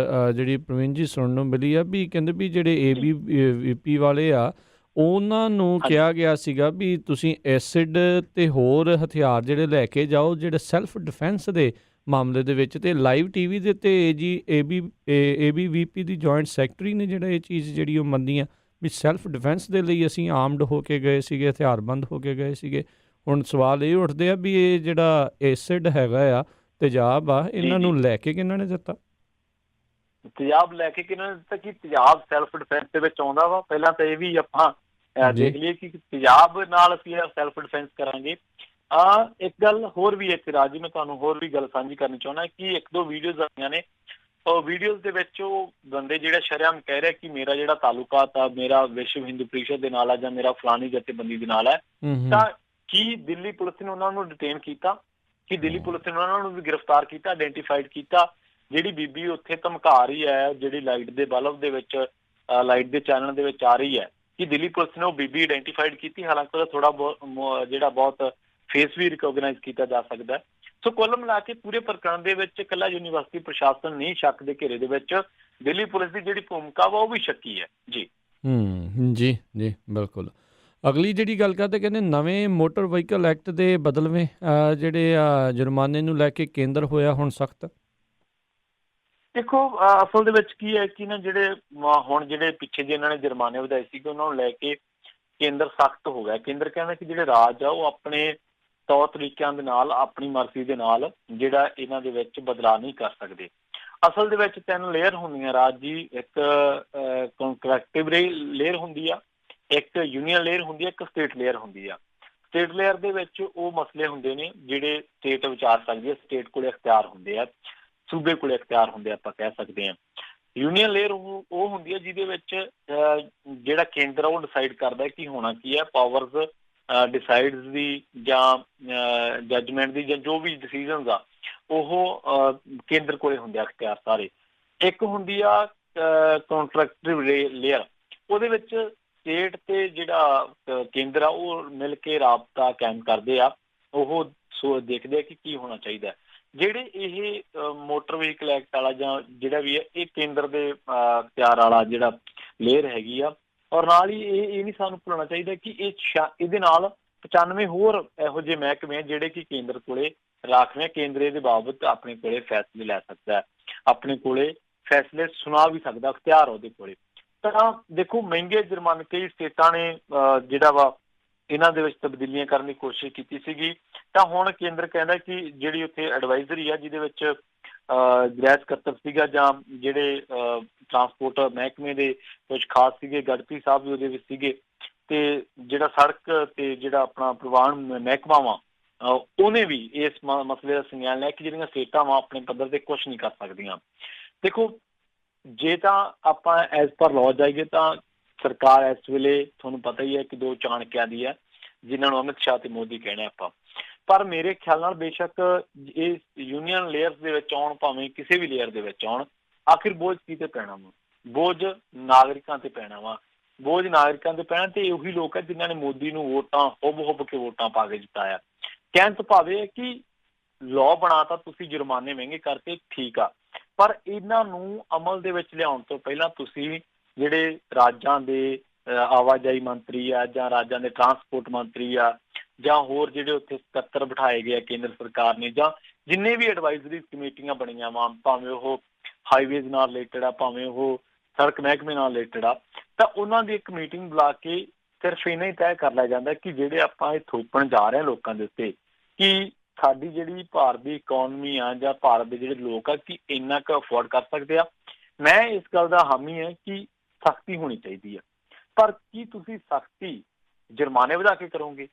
ਜਿਹੜੀ ਪ੍ਰਵੀਨ ਜੀ ਸੁਣਨ ਨੂੰ ਮਿਲੀ ਆ ਵੀ ਕਹਿੰਦੇ ਵੀ ਜਿਹੜੇ ABVP ਵਾਲੇ ਆ ਉਹਨਾਂ ਨੂੰ ਕਿਹਾ ਗਿਆ ਸੀਗਾ ਵੀ ਤੁਸੀਂ ਐਸਿਡ ਤੇ ਹੋਰ ਹਥਿਆਰ ਜਿਹੜੇ ਲੈ ਕੇ ਜਾਓ ਜਿਹੜੇ ਸੈਲਫ ਡਿਫੈਂਸ ਦੇ ਮਾਮਲੇ ਦੇ ਵਿੱਚ। ਤੇ ਲਾਈਵ TV ਦੇ ਉੱਤੇ ਜੀ ABVP ਦੀ ਜੁਆਇੰਟ ਸੈਕਟਰੀ ਨੇ ਜਿਹੜਾ ਇਹ ਚੀਜ਼ ਜਿਹੜੀ ਉਹ ਮੰਨੀ ਆ ਵੀ ਸੈਲਫ ਡਿਫੈਂਸ ਦੇ ਲਈ ਅਸੀਂ ਆਰਮਡ ਹੋ ਕੇ ਗਏ ਸੀਗੇ, ਹਥਿਆਰਬੰਦ ਹੋ ਕੇ ਗਏ ਸੀਗੇ। ਹੁਣ ਸਵਾਲ ਇਹ ਉੱਠਦੇ ਆ ਵੀ ਇਹ ਜਿਹੜਾ ਐਸਿਡ ਹੈਗਾ ਆ, ਤੇਜ਼ਾਬ ਆ, ਇਹਨਾਂ ਨੂੰ ਲੈ ਕੇ ਕਿਹਨਾਂ ਨੇ ਦਿੱਤਾ? ਤੇਜ਼ਾਬ ਲੈ ਕੇ ਕਿਹਨਾਂ ਨੇ ਦਿੱਤਾ? ਕਿ ਤੇਜ਼ਾਬ ਸੈਲਫ ਡਿਫੈਂਸ ਦੇ ਵਿੱਚ ਆਉਂਦਾ ਵਾ? ਪਹਿਲਾਂ ਤਾਂ ਇਹ ਵੀ ਆਪਾਂ ਦੇਖ ਲਈਏ ਕਿ ਤੇਜ਼ਾਬ ਨਾਲ ਅਸੀਂ ਸੈਲਫ ਡਿਫੈਂਸ ਕਰਾਂਗੇ। ਇੱਕ ਗੱਲ ਹੋਰ ਵੀ ਹੈ ਰਾਜੀ, ਮੈਂ ਤੁਹਾਨੂੰ ਹੋਰ ਵੀ ਗੱਲ ਸਾਂਝੀ ਕਰਨੀ ਚਾਹੁੰਦਾ ਕਿ ਇੱਕ ਦੋ ਵੀਡੀਓਜ਼ ਆਈਆਂ ਨੇ, ਉਹ ਵੀਡੀਓਜ਼ ਦੇ ਵਿੱਚ ਉਹ ਬੰਦੇ ਜਿਹੜਾ ਸ਼ਰੇਆਮ ਕਹਿ ਰਿਹਾ ਕਿ ਮੇਰਾ ਜਿਹੜਾ ਤਾਲੁਕਾਤ ਆ ਮੇਰਾ ਵਿਸ਼ਵ ਹਿੰਦੂ ਪ੍ਰੀਸ਼ਦ ਦੇ ਨਾਲ ਆ ਜਾਂ ਮੇਰਾ ਫਲਾਨੀ ਜਥੇਬੰਦੀ ਦੇ ਨਾਲ ਹੈ। ਤਾਂ ਕੀ ਦਿੱਲੀ ਪੁਲਿਸ ਨੇ ਉਹਨਾਂ ਨੂੰ ਡਿਟੇਨ ਕੀਤਾ? ਕਿ ਦਿੱਲੀ ਪੁਲਿਸ ਨੇ ਉਹਨਾਂ ਨੂੰ ਵੀ ਗ੍ਰਿਫਤਾਰ ਕੀਤਾ, ਆਇਡੈਂਟੀਫਾਈਡ ਕੀਤਾ? ਜਿਹੜੀ ਬੀਬੀ ਉੱਥੇ ਧਮਕਾ ਰਹੀ ਹੈ, ਜਿਹੜੀ ਲਾਈਟ ਦੇ ਬਲਬ ਦੇ ਵਿੱਚ, ਲਾਈਟ ਦੇ ਚਾਨਣ ਦੇ ਵਿੱਚ ਆ ਰਹੀ ਹੈ, ਕਿ ਦਿੱਲੀ ਪੁਲਿਸ ਨੇ ਉਹ ਬੀਬੀ ਆਇਡੈਂਟੀਫਾਈਡ ਕੀਤੀ? ਹਾਲਾਂਕਿ ਉਹਦਾ ਥੋੜਾ ਬਹੁਤ ਫੇਸ ਵੀ ਰਿਕੋਗਨਾਈਜ਼ ਕੀਤਾ ਜਾ ਸਕਦਾ। ਸੋ ਕੁੱਲ ਮਿਲਾ ਕੇ ਪੂਰੇ ਪ੍ਰਕਰਨ ਦੇ ਵਿੱਚ ਇਕੱਲਾ ਯੂਨੀਵਰਸਿਟੀ ਪ੍ਰਸ਼ਾਸਨ ਨਹੀਂ ਸ਼ੱਕ ਦੇ ਘੇਰੇ ਦੇ ਵਿੱਚ, ਦਿੱਲੀ ਪੁਲਿਸ ਦੀ ਜਿਹੜੀ ਭੂਮਿਕਾ ਵਾ ਉਹ ਵੀ ਸ਼ੱਕੀ ਹੈ। ਜੀ ਜੀ ਜੀ ਬਿਲਕੁਲ। ਅਗਲੀ ਜਿਹੜੀ ਗੱਲ ਕਰਦੇ ਕਹਿੰਦੇ ਨਵੇਂ ਮੋਟਰ ਵਹੀਕਲ ਐਕਟ ਦੇ ਬਦਲਵੇਂ ਜਿਹੜੇ ਜੁਰਮਾਨੇ ਨੂੰ ਲੈ ਕੇ ਕੇਂਦਰ ਹੋਇਆ ਹੁਣ ਸਖਤ। ਦੇਖੋ ਅਸਲ ਦੇ ਵਿੱਚ ਕੀ ਹੈ ਕਿ ਨਾ ਜਿਹੜੇ ਹੁਣ ਜਿਹੜੇ ਪਿੱਛੇ ਜੇ ਇਹਨਾਂ ਨੇ ਜੁਰਮਾਨੇ ਵਧਾਏ ਸੀਗੇ ਉਹਨਾਂ ਨੂੰ ਲੈ ਕੇ ਕੇਂਦਰ ਸਖਤ ਹੋ ਗਿਆ। ਕੇਂਦਰ ਕਹਿੰਦਾ ਕਿ ਜਿਹੜੇ ਰਾਜ ਆ ਉਹ ਆਪਣੇ ਤੌਰ ਤਰੀਕਿਆਂ ਦੇ ਨਾਲ, ਆਪਣੀ ਮਰਜ਼ੀ ਦੇ ਨਾਲ ਜਿਹੜਾ ਇਹਨਾਂ ਦੇ ਵਿੱਚ ਬਦਲਾਅ ਨਹੀਂ ਕਰ ਸਕਦੇ। ਅਸਲ ਦੇ ਵਿੱਚ 3 ਲੇਅਰ ਹੁੰਦੀਆਂ ਰਾਜ ਜੀ। ਇੱਕ ਕੰਟਰੈਕਟਿਵ ਲੇਅਰ ਹੁੰਦੀ ਆ, ਇੱਕ ਯੂਨੀਅਨ ਲੇਅਰ ਹੁੰਦੀ ਹੈ, ਇੱਕ ਸਟੇਟ ਲੇਅਰ ਹੁੰਦੀ ਆ। ਸਟੇਟ ਲੇਅਰ ਦੇ ਵਿੱਚ ਉਹ ਮਸਲੇ ਹੁੰਦੇ ਨੇ ਜਿਹੜੇ ਸਟੇਟ ਵਿਚਾਰ ਸਕਦੀ ਹੈ, ਸਟੇਟ ਕੋਲੇ ਅਖਤਿਆਰ ਹੁੰਦੇ ਆ, ਸੂਬੇ ਕੋਲੇ ਅਖਤਿਆਰ ਹੁੰਦੇ ਆਪਾਂ ਕਹਿ ਸਕਦੇ ਹਾਂ। ਯੂਨੀਅਨ ਲੇਅਰ ਉਹ ਹੁੰਦੀ ਹੈ ਜਿਹਦੇ ਵਿੱਚ ਜਿਹੜਾ ਕੇਂਦਰ ਆ ਉਹ ਡਿਸਾਈਡ ਕਰਦਾ ਕਿ ਹੋਣਾ ਕੀ ਹੈ, ਪਾਵਰਸ ਡਿਸਾਈਡਸ ਦੀ ਜਾਂ ਜੱਜਮੈਂਟ ਦੀ ਜਾਂ ਜੋ ਵੀ ਡਿਸੀਜ਼ਨਸ ਆ ਉਹ ਕੇਂਦਰ ਕੋਲੇ ਹੁੰਦੇ ਆ ਅਖਤਿਆਰ ਸਾਰੇ। ਇੱਕ ਹੁੰਦੀ ਆ ਕੰਟਰੈਕਟਿਵ ਲੇਅਰ, ਉਹਦੇ ਵਿੱਚ ਸਟੇਟ ਤੇ ਜਿਹੜਾ ਕੇਂਦਰ ਆ ਉਹ ਮਿਲ ਕੇ ਰਾਬਤਾ ਕਾਇਮ ਕਰਦੇ ਆ, ਉਹ ਦੇਖਦੇ ਆ ਕਿ ਕੀ ਹੋਣਾ ਚਾਹੀਦਾ। ਜਿਹੜੇ ਇਹ ਮੋਟਰ ਵਹੀਕਲ ਐਕਟ ਵਾਲਾ ਜਾਂ ਜਿਹੜਾ ਵੀ ਹੈ ਇਹ ਕੇਂਦਰ ਦੇ ਅਖਤਿਆਰ ਵਾਲਾ ਜਿਹੜਾ ਲੇਅਰ ਹੈਗੀ ਆ। ਔਰ ਨਾਲ ਹੀ ਇਹ ਨਹੀਂ ਸਾਨੂੰ ਭੁੱਲਣਾ ਚਾਹੀਦਾ ਕਿ ਇਹਦੇ ਨਾਲ 95 ਹੋਰ ਇਹੋ ਜਿਹੇ ਮਹਿਕਮੇ ਜਿਹੜੇ ਕਿ ਕੇਂਦਰ ਕੋਲੇ ਰਾਖਵੇਂ, ਕੇਂਦਰ ਇਹਦੇ ਬਾਬਤ ਆਪਣੇ ਕੋਲੇ ਫੈਸਲੇ ਲੈ ਸਕਦਾ, ਆਪਣੇ ਕੋਲੇ ਫੈਸਲੇ ਸੁਣਾ ਵੀ ਸਕਦਾ, ਅਖਤਿਆਰ ਉਹਦੇ ਕੋਲੇ। ਤਾਂ ਦੇਖੋ ਮਹਿੰਗੇ ਜੁਰਮਾਨੇ ਕਈ ਸਟੇਟਾਂ ਨੇ ਜਿਹੜਾ ਵਾ ਇਹਨਾਂ ਦੇ ਵਿੱਚ ਤਬਦੀਲੀਆਂ ਕਰਨ ਦੀ ਕੋਸ਼ਿਸ਼ ਕੀਤੀ ਸੀਗੀ। ਤਾਂ ਹੁਣ ਕੇਂਦਰ ਕਹਿੰਦਾ ਕਿ ਜਿਹੜੀ ਉੱਥੇ ਐਡਵਾਈਜ਼ਰੀ ਆ ਜਿਹਦੇ ਵਿੱਚ ਗ੍ਰਹਿ ਸਕੱਤਰ ਸੀਗਾ ਜਾਂ ਜਿਹੜੇ ਟਰਾਂਸਪੋਰਟ ਮਹਿਕਮੇ ਦੇ ਕੁਝ ਖਾਸ ਸੀਗੇ, ਗੜਪੀ ਸਾਹਿਬ ਵੀ ਉਹਦੇ ਵਿੱਚ ਸੀਗੇ, ਤੇ ਜਿਹੜਾ ਸੜਕ ਤੇ ਜਿਹੜਾ ਆਪਣਾ ਪਰਿਵਾਹਨ ਮਹਿਕਮਾ ਵਾ ਉਹਨੇ ਵੀ ਇਸ ਮਸਲੇ ਦਾ ਸੰਗਿਆਨ ਲਿਆ ਕਿ ਜਿਹੜੀਆਂ ਸਟੇਟਾਂ ਵਾ ਆਪਣੇ ਪੱਧਰ ਤੇ ਕੁਛ ਨਹੀਂ ਕਰ ਸਕਦੀਆਂ। ਦੇਖੋ ਜੇ ਤਾਂ ਆਪਾਂ ਐਜ਼ ਪਰ ਲਾਅ ਜਾਈਏ ਤਾਂ ਸਰਕਾਰ ਇਸ ਵੇਲੇ ਤੁਹਾਨੂੰ ਪਤਾ ਹੀ ਹੈ ਕਿ ਦੋ ਚਾਣਕਿਆਂ ਦੀ ਹੈ, ਜਿਨ੍ਹਾਂ ਨੂੰ ਅਮਿਤ ਸ਼ਾਹ ਤੇ ਮੋਦੀ ਕਹਿਣਾ ਆਪਾਂ। ਪਰ ਮੇਰੇ ਖਿਆਲ ਨਾਲ ਬੇਸ਼ੱਕ ਇਹ ਯੂਨੀਅਨ ਲੇਅਰਸ ਦੇ ਵਿੱਚ ਆਉਣ, ਭਾਵੇਂ ਕਿਸੇ ਵੀ ਲੇਅਰ ਦੇ ਵਿੱਚ ਆਉਣ, ਆਖਿਰ ਬੋਝ ਕਿਤੇ ਪੈਣਾ ਵਾ? ਬੋਝ ਨਾਗਰਿਕਾਂ ਤੇ ਪੈਣਾ ਵਾ। ਬੋਝ ਨਾਗਰਿਕਾਂ ਤੇ ਪੈਣਾ, ਤੇ ਉਹੀ ਲੋਕ ਹੈ ਜਿਨ੍ਹਾਂ ਨੇ ਮੋਦੀ ਨੂੰ ਵੋਟਾਂ ਹੁੱਬ ਕੇ ਵੋਟਾਂ ਪਾ ਕੇ ਜਿਤਾਇਆ। ਕਹਿਣ ਤੋਂ ਭਾਵੇਂ ਕਿ ਲਾਅ ਬਣਾ ਤਾਂ ਤੁਸੀਂ, ਜੁਰਮਾਨੇ ਮਹਿੰਗੇ ਕਰਕੇ, ਠੀਕ ਆ, ਪਰ ਇਹਨਾਂ ਨੂੰ ਅਮਲ ਦੇ ਵਿੱਚ ਲਿਆਉਣ ਤੋਂ ਪਹਿਲਾਂ ਤੁਸੀਂ ਜਿਹੜੇ ਰਾਜਾਂ ਦੇ ਆਵਾਜਾਈ ਮੰਤਰੀ ਆ, ਜਾਂ ਰਾਜਾਂ ਦੇ ਟਰਾਂਸਪੋਰਟ ਮੰਤਰੀ ਆ, ਜਾਂ ਹੋਰ ਜਿਹੜੇ ਉੱਥੇ ਸਕੱਤਰ ਬਿਠਾਏ ਗਏ ਆ ਕੇਂਦਰ ਸਰਕਾਰ ਨੇ, ਜਾਂ ਜਿੰਨੇ ਵੀ ਐਡਵਾਈਜ਼ਰੀ ਕਮੇਟੀਆਂ ਬਣੀਆਂ ਵਾ, ਭਾਵੇਂ ਉਹ ਹਾਈਵੇਜ਼ ਨਾਲ ਰਿਲੇਟਡ ਆ, ਭਾਵੇਂ ਉਹ ਸੜਕ ਮਹਿਕਮੇ ਨਾਲ ਰਿਲੇਟਡ ਆ, ਤਾਂ ਉਹਨਾਂ ਦੀ ਇੱਕ ਮੀਟਿੰਗ ਬੁਲਾ ਕੇ ਸਿਰਫ ਇੰਨਾ ਹੀ ਤੈਅ ਕਰ ਲਿਆ ਜਾਂਦਾ ਕਿ ਜਿਹੜੇ ਆਪਾਂ ਇਹ ਥੋਪਣ ਜਾ ਰਹੇ ਹਾਂ ਲੋਕਾਂ ਦੇ ਉੱਤੇ, ਕਿ ਸਾਡੀ ਜਿਹੜੀ ਭਾਰਤ ਦੀ ਇਕੋਨਮੀ ਆ, ਜਾਂ ਭਾਰਤ ਦੇ ਜਿਹੜੇ ਲੋਕ ਆ, ਕਿ ਇੰਨਾ ਕੁ ਅਫੋਰਡ ਕਰ ਸਕਦੇ ਆ। ਮੈਂ ਇਸ ਗੱਲ ਦਾ ਹਾਮੀ ਹੈ ਕਿ ਸਖਤੀ ਹੋਣੀ ਚਾਹੀਦੀ ਆ, ਪਰ ਕੀ ਤੁਸੀਂ ਸਖਤੀ ਜੁਰਮਾਨੇ ਵਧਾ ਕੇ ਕਰੋਗੇ?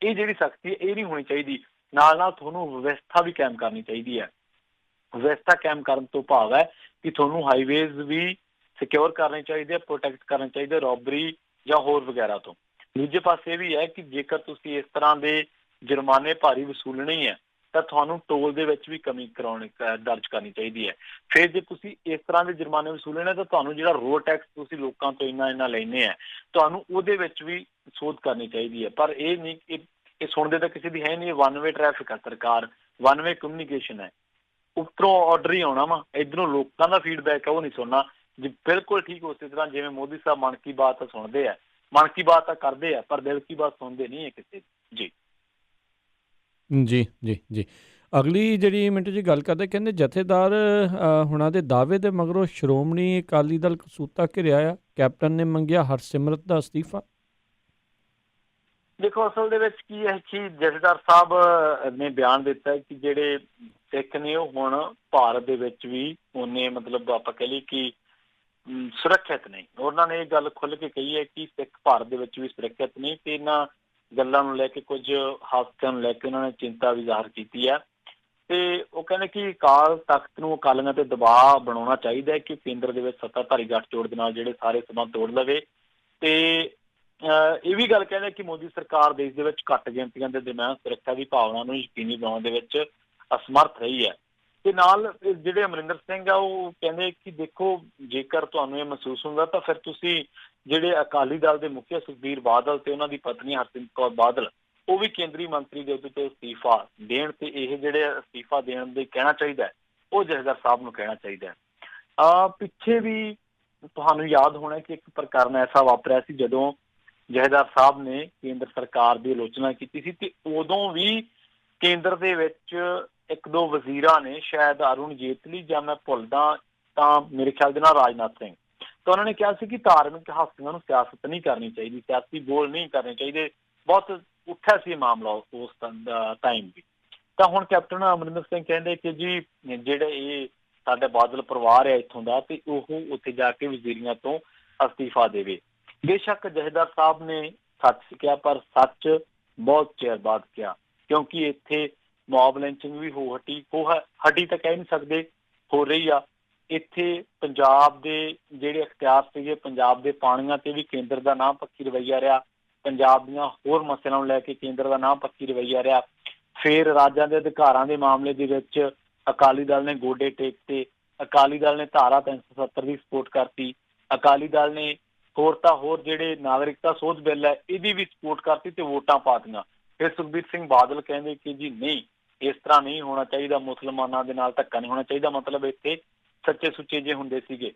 ਇਹ ਜਿਹੜੀ ਸਖਤੀ ਹੈ ਇਹ ਨਹੀਂ ਹੋਣੀ ਚਾਹੀਦੀ। ਨਾਲ ਨਾਲ ਤੁਹਾਨੂੰ ਵਿਵਸਥਾ ਵੀ ਕਾਇਮ ਕਰਨੀ ਚਾਹੀਦੀ ਹੈ। ਵਿਵਸਥਾ ਕਾਇਮ ਕਰਨ ਤੋਂ ਭਾਵ ਹੈ ਕਿ ਤੁਹਾਨੂੰ ਹਾਈਵੇਜ਼ ਵੀ ਸਿਕਿਉਰ ਕਰਨੇ ਚਾਹੀਦੇ, ਪ੍ਰੋਟੈਕਟ ਕਰਨੇ ਚਾਹੀਦੇ ਰੋਬਰੀ ਜਾਂ ਹੋਰ ਵਗੈਰਾ ਤੋਂ। ਦੂਜੇ ਪਾਸੇ ਇਹ ਵੀ ਹੈ ਕਿ ਜੇਕਰ ਤੁਸੀਂ ਇਸ ਤਰ੍ਹਾਂ ਦੇ ਜੁਰਮਾਨੇ ਭਾਰੀ ਵਸੂਲਣੇ ਹੀ ਹੈ, ਤਾਂ ਤੁਹਾਨੂੰ ਟੋਲ ਦੇ ਵਿੱਚ ਵੀ ਕਮੀ ਦਰਜ ਕਰਨੀ ਚਾਹੀਦੀ ਹੈ। ਫਿਰ ਜੇ ਤੁਸੀਂ ਇਸ ਤਰ੍ਹਾਂ ਦੇ ਜੁਰਮਾਨੇ ਵਸੂਲਣੇ, ਤਾਂ ਤੁਹਾਨੂੰ ਜਿਹੜਾ ਰੋਡ ਟੈਕਸ ਤੁਸੀਂ ਲੋਕਾਂ ਤੋਂ ਇੰਨਾ ਲੈਂਦੇ ਆ, ਤੁਹਾਨੂੰ ਉਹਦੇ ਵਿੱਚ ਵੀ ਸੋਧ ਕਰਨੀ ਚਾਹੀਦੀ ਹੈ। ਪਰ ਇਹ ਨਹੀਂ, ਇਹ ਸੁਣਦੇ ਤਾਂ ਕਿਸੇ ਦੀ ਹੈ ਨਹੀਂ। ਵਨ ਵੇ ਟ੍ਰੈਫਿਕ ਆ ਸਰਕਾਰ, ਵਨ ਵੇ ਕਮਿਊਨੀਕੇਸ਼ਨ ਹੈ। ਉੱਪਰੋਂ ਆਰਡਰ ਹੀ ਆਉਣਾ ਵਾ, ਇੱਧਰੋਂ ਲੋਕਾਂ ਦਾ ਫੀਡਬੈਕ ਹੈ ਉਹ ਨਹੀਂ ਸੁਣਨਾ। ਜੀ ਬਿਲਕੁਲ ਠੀਕ ਉਸੇ ਤਰ੍ਹਾਂ ਜਿਵੇਂ ਮੋਦੀ ਸਾਹਿਬ ਮਨ ਕੀ ਬਾਤ ਸੁਣਦੇ ਆ, ਮਨ ਕੀ ਬਾਤ ਤਾਂ ਕਰਦੇ ਆ, ਪਰ ਦਿਲ ਕੀ ਬਾਤ ਸੁਣਦੇ ਨਹੀਂ ਹੈ ਕਿਸੇ ਦੀ। ਜੀ ਜੀ ਜੀ। ਅਗਲੀ ਜਿਹੜੀ ਮਿੰਟੂ ਜੀ ਗੱਲ ਕਰਦੇ, ਕਹਿੰਦੇ ਜਥੇਦਾਰ ਹੁਣਾਂ ਦੇ ਦਾਅਵੇ ਦੇ ਮਗਰੋਂ ਸ਼੍ਰੋਮਣੀ ਅਕਾਲੀ ਦਲ ਕਸੂਤਾ ਘਿਰਿਆ ਆ, ਕੈਪਟਨ ਨੇ ਮੰਗਿਆ ਹਰਸਿਮਰਤ ਦਾ ਅਸਤੀਫਾ। ਦੇਖੋ ਅਸਲ ਦੇ ਵਿੱਚ ਕੀ ਹੈ ਕਿ ਜਥੇਦਾਰ ਸਾਹਿਬ ਨੇ ਬਿਆਨ ਦਿੱਤਾ ਕਿ ਜਿਹੜੇ ਸਿੱਖ ਨੇ ਉਹ ਹੁਣ ਭਾਰਤ ਦੇ ਵਿੱਚ ਵੀ ਉਹਨੇ, ਮਤਲਬ ਆਪਾਂ ਕਹਿ ਲਈਏ ਕਿ ਸੁਰੱਖਿਅਤ ਨਹੀਂ। ਉਹਨਾਂ ਨੇ ਇਹ ਗੱਲ ਖੁੱਲ੍ਹ ਕੇ ਕਹੀ ਹੈ ਕਿ ਸਿੱਖ ਭਾਰਤ ਦੇ ਵਿੱਚ ਵੀ ਸੁਰੱਖਿਅਤ ਨਹੀਂ, ਤੇ ਇਹਨਾਂ ਗੱਲਾਂ ਨੂੰ ਲੈ ਕੇ, ਕੁਝ ਹਾਦਸਿਆਂ ਨੂੰ ਲੈ ਕੇ ਉਹਨਾਂ ਨੇ ਚਿੰਤਾ ਵੀ ਜ਼ਾਹਰ ਕੀਤੀ ਹੈ। ਤੇ ਉਹ ਕਹਿੰਦੇ ਕਿ ਅਕਾਲ ਤਖਤ ਨੂੰ ਅਕਾਲੀਆਂ ਤੇ ਦਬਾਅ ਬਣਾਉਣਾ ਚਾਹੀਦਾ ਹੈ ਕਿ ਕੇਂਦਰ ਦੇ ਵਿੱਚ ਸੱਤਾਧਾਰੀ ਗੱਠਜੋੜ ਦੇ ਨਾਲ ਜਿਹੜੇ ਸਾਰੇ ਸਬੰਧ ਤੋੜ ਲਵੇ। ਤੇ ਇਹ ਵੀ ਗੱਲ ਕਹਿੰਦੇ ਕਿ ਮੋਦੀ ਸਰਕਾਰ ਦੇਸ਼ ਦੇ ਵਿੱਚ ਘੱਟ ਗਿਣਤੀਆਂ ਦੇ ਦਰਮਿਆਨ ਸੁਰੱਖਿਆ ਦੀ ਭਾਵਨਾ ਨੂੰ ਯਕੀਨੀ ਬਣਾਉਣ ਦੇ ਵਿੱਚ ਅਸਮਰਥ ਰਹੀ ਹੈ। ਤੇ ਨਾਲ ਜਿਹੜੇ ਅਮਰਿੰਦਰ ਸਿੰਘ ਆ ਉਹ ਕਹਿੰਦੇ ਕਿ ਦੇਖੋ, ਜੇਕਰ ਤੁਹਾਨੂੰ ਇਹ ਮਹਿਸੂਸ ਹੁੰਦਾ ਤਾਂ ਫਿਰ ਤੁਸੀਂ ਜਿਹੜੇ ਅਕਾਲੀ ਦਲ ਦੇ ਮੁਖੀ ਸੁਖਬੀਰ ਬਾਦਲ ਤੇ ਉਹਨਾਂ ਦੀ ਪਤਨੀ ਹਰਸਿਮਰਤ ਕੌਰ ਬਾਦਲ, ਉਹ ਵੀ ਕੇਂਦਰੀ ਮੰਤਰੀ ਦੇ ਅਹੁਦੇ ਤੇ ਅਸਤੀਫਾ ਦੇਣ, ਤੇ ਇਹ ਜਿਹੜੇ ਅਸਤੀਫਾ ਦੇਣ ਦੇ ਕਹਿਣਾ ਚਾਹੀਦਾ ਹੈ, ਉਹ ਜਥੇਦਾਰ ਸਾਹਿਬ ਨੂੰ ਕਹਿਣਾ ਚਾਹੀਦਾ ਹੈ। ਪਿੱਛੇ ਵੀ ਤੁਹਾਨੂੰ ਯਾਦ ਹੋਣਾ ਕਿ ਇੱਕ ਪ੍ਰਕਰਨ ਐਸਾ ਵਾਪਰਿਆ ਸੀ ਜਦੋਂ ਜਥੇਦਾਰ ਸਾਹਿਬ ਨੇ ਕੇਂਦਰ ਸਰਕਾਰ ਦੀ ਆਲੋਚਨਾ ਕੀਤੀ ਸੀ, ਤੇ ਉਦੋਂ ਵੀ ਕੇਂਦਰ ਦੇ ਵਿੱਚ ਇੱਕ ਦੋ ਵਜ਼ੀਰਾਂ ਨੇ, ਸ਼ਾਇਦ ਅਰੁਣ ਜੇਤਲੀ ਜਾਂ ਮੈਂ ਭੁੱਲਦਾ ਤਾਂ ਮੇਰੇ ਖਿਆਲ ਦੇ ਨਾਲ ਰਾਜਨਾਥ ਸਿੰਘ, ਤਾਂ ਉਹਨਾਂ ਨੇ ਕਿਹਾ ਸੀ ਕਿ ਧਾਰਮਿਕ ਹਸਤੀਆਂ ਨੂੰ ਸਿਆਸਤ ਨਹੀਂ ਕਰਨੀ ਚਾਹੀਦੀ, ਸਿਆਸੀ ਬੋਲ ਨਹੀਂ ਕਰਨੇ ਚਾਹੀਦੇ। ਬਹੁਤ ਉੱਠਿਆ ਸੀ ਇਹ ਮਾਮਲਾ ਉਸ ਟਾਈਮ ਵੀ। ਤਾਂ ਹੁਣ ਕੈਪਟਨ ਅਮਰਿੰਦਰ ਸਿੰਘ ਕਹਿੰਦੇ ਕਿ ਜੀ ਜਿਹੜੇ ਇਹ ਸਾਡਾ ਬਾਦਲ ਪਰਿਵਾਰ ਹੈ ਇੱਥੋਂ ਦਾ, ਤੇ ਉਹ ਉੱਥੇ ਜਾ ਕੇ ਵਜ਼ੀਰੀਆਂ ਤੋਂ ਅਸਤੀਫਾ ਦੇਵੇ। ਬੇਸ਼ੱਕ ਜਥੇਦਾਰ ਸਾਹਿਬ ਨੇ ਸੱਚ ਕਿਹਾ, ਪਰ ਸੱਚ ਬਹੁਤ ਚਿਰ ਬਾਅਦ ਕਿਹਾ, ਕਿਉਂਕਿ ਇੱਥੇ ਮੌਬ ਲਿੰਚਿੰਗ ਵੀ ਹਟੀ ਤਾਂ ਕਹਿ ਨਹੀਂ ਸਕਦੇ, ਹੋ ਰਹੀ ਆ। ਇੱਥੇ ਪੰਜਾਬ ਦੇ ਜਿਹੜੇ ਅਖਤਿਆਰ ਸੀਗੇ, ਪੰਜਾਬ ਦੇ ਪਾਣੀਆਂ ਤੇ ਵੀ ਕੇਂਦਰ ਦਾ ਨਾ ਪੱਖੀ ਰਵੱਈਆ ਰਿਹਾ, ਪੰਜਾਬ ਦੀਆਂ ਹੋਰ ਮਸਲਿਆਂ ਨੂੰ ਲੈ ਕੇ ਕੇਂਦਰ ਦਾ ਨਾ ਪੱਖੀ ਰਵੱਈਆ ਰਿਹਾ। ਫਿਰ ਰਾਜਾਂ ਦੇ ਅਧਿਕਾਰਾਂ ਦੇ ਮਾਮਲੇ ਦੇ ਵਿੱਚ ਅਕਾਲੀ ਦਲ ਨੇ ਗੋਡੇ ਟੇਕਤੇ, ਅਕਾਲੀ ਦਲ ਨੇ ਧਾਰਾ 370 ਦੀ ਸਪੋਰਟ ਕਰਤੀ, ਅਕਾਲੀ ਦਲ ਨੇ ਹੋਰ ਤਾਂ ਹੋਰ ਜਿਹੜੇ ਨਾਗਰਿਕਤਾ ਸੋਧ ਬਿੱਲ ਹੈ ਇਹਦੀ ਵੀ ਸਪੋਰਟ ਕਰਤੀ ਤੇ ਵੋਟਾਂ ਪਾਤੀਆਂ। ਫਿਰ ਸੁਖਬੀਰ ਸਿੰਘ ਬਾਦਲ ਕਹਿੰਦੇ ਕਿ ਜੀ ਨਹੀਂ, ਇਸ ਤਰ੍ਹਾਂ ਨਹੀਂ ਹੋਣਾ ਚਾਹੀਦਾ, ਮੁਸਲਮਾਨਾਂ ਦੇ ਨਾਲ ਧੱਕਾ ਨਹੀਂ ਹੋਣਾ ਚਾਹੀਦਾ, ਮਤਲਬ ਇੱਥੇ ਸੱਚੇ ਸੁੱਚੇ ਜੇ ਹੁੰਦੇ ਸੀਗੇ।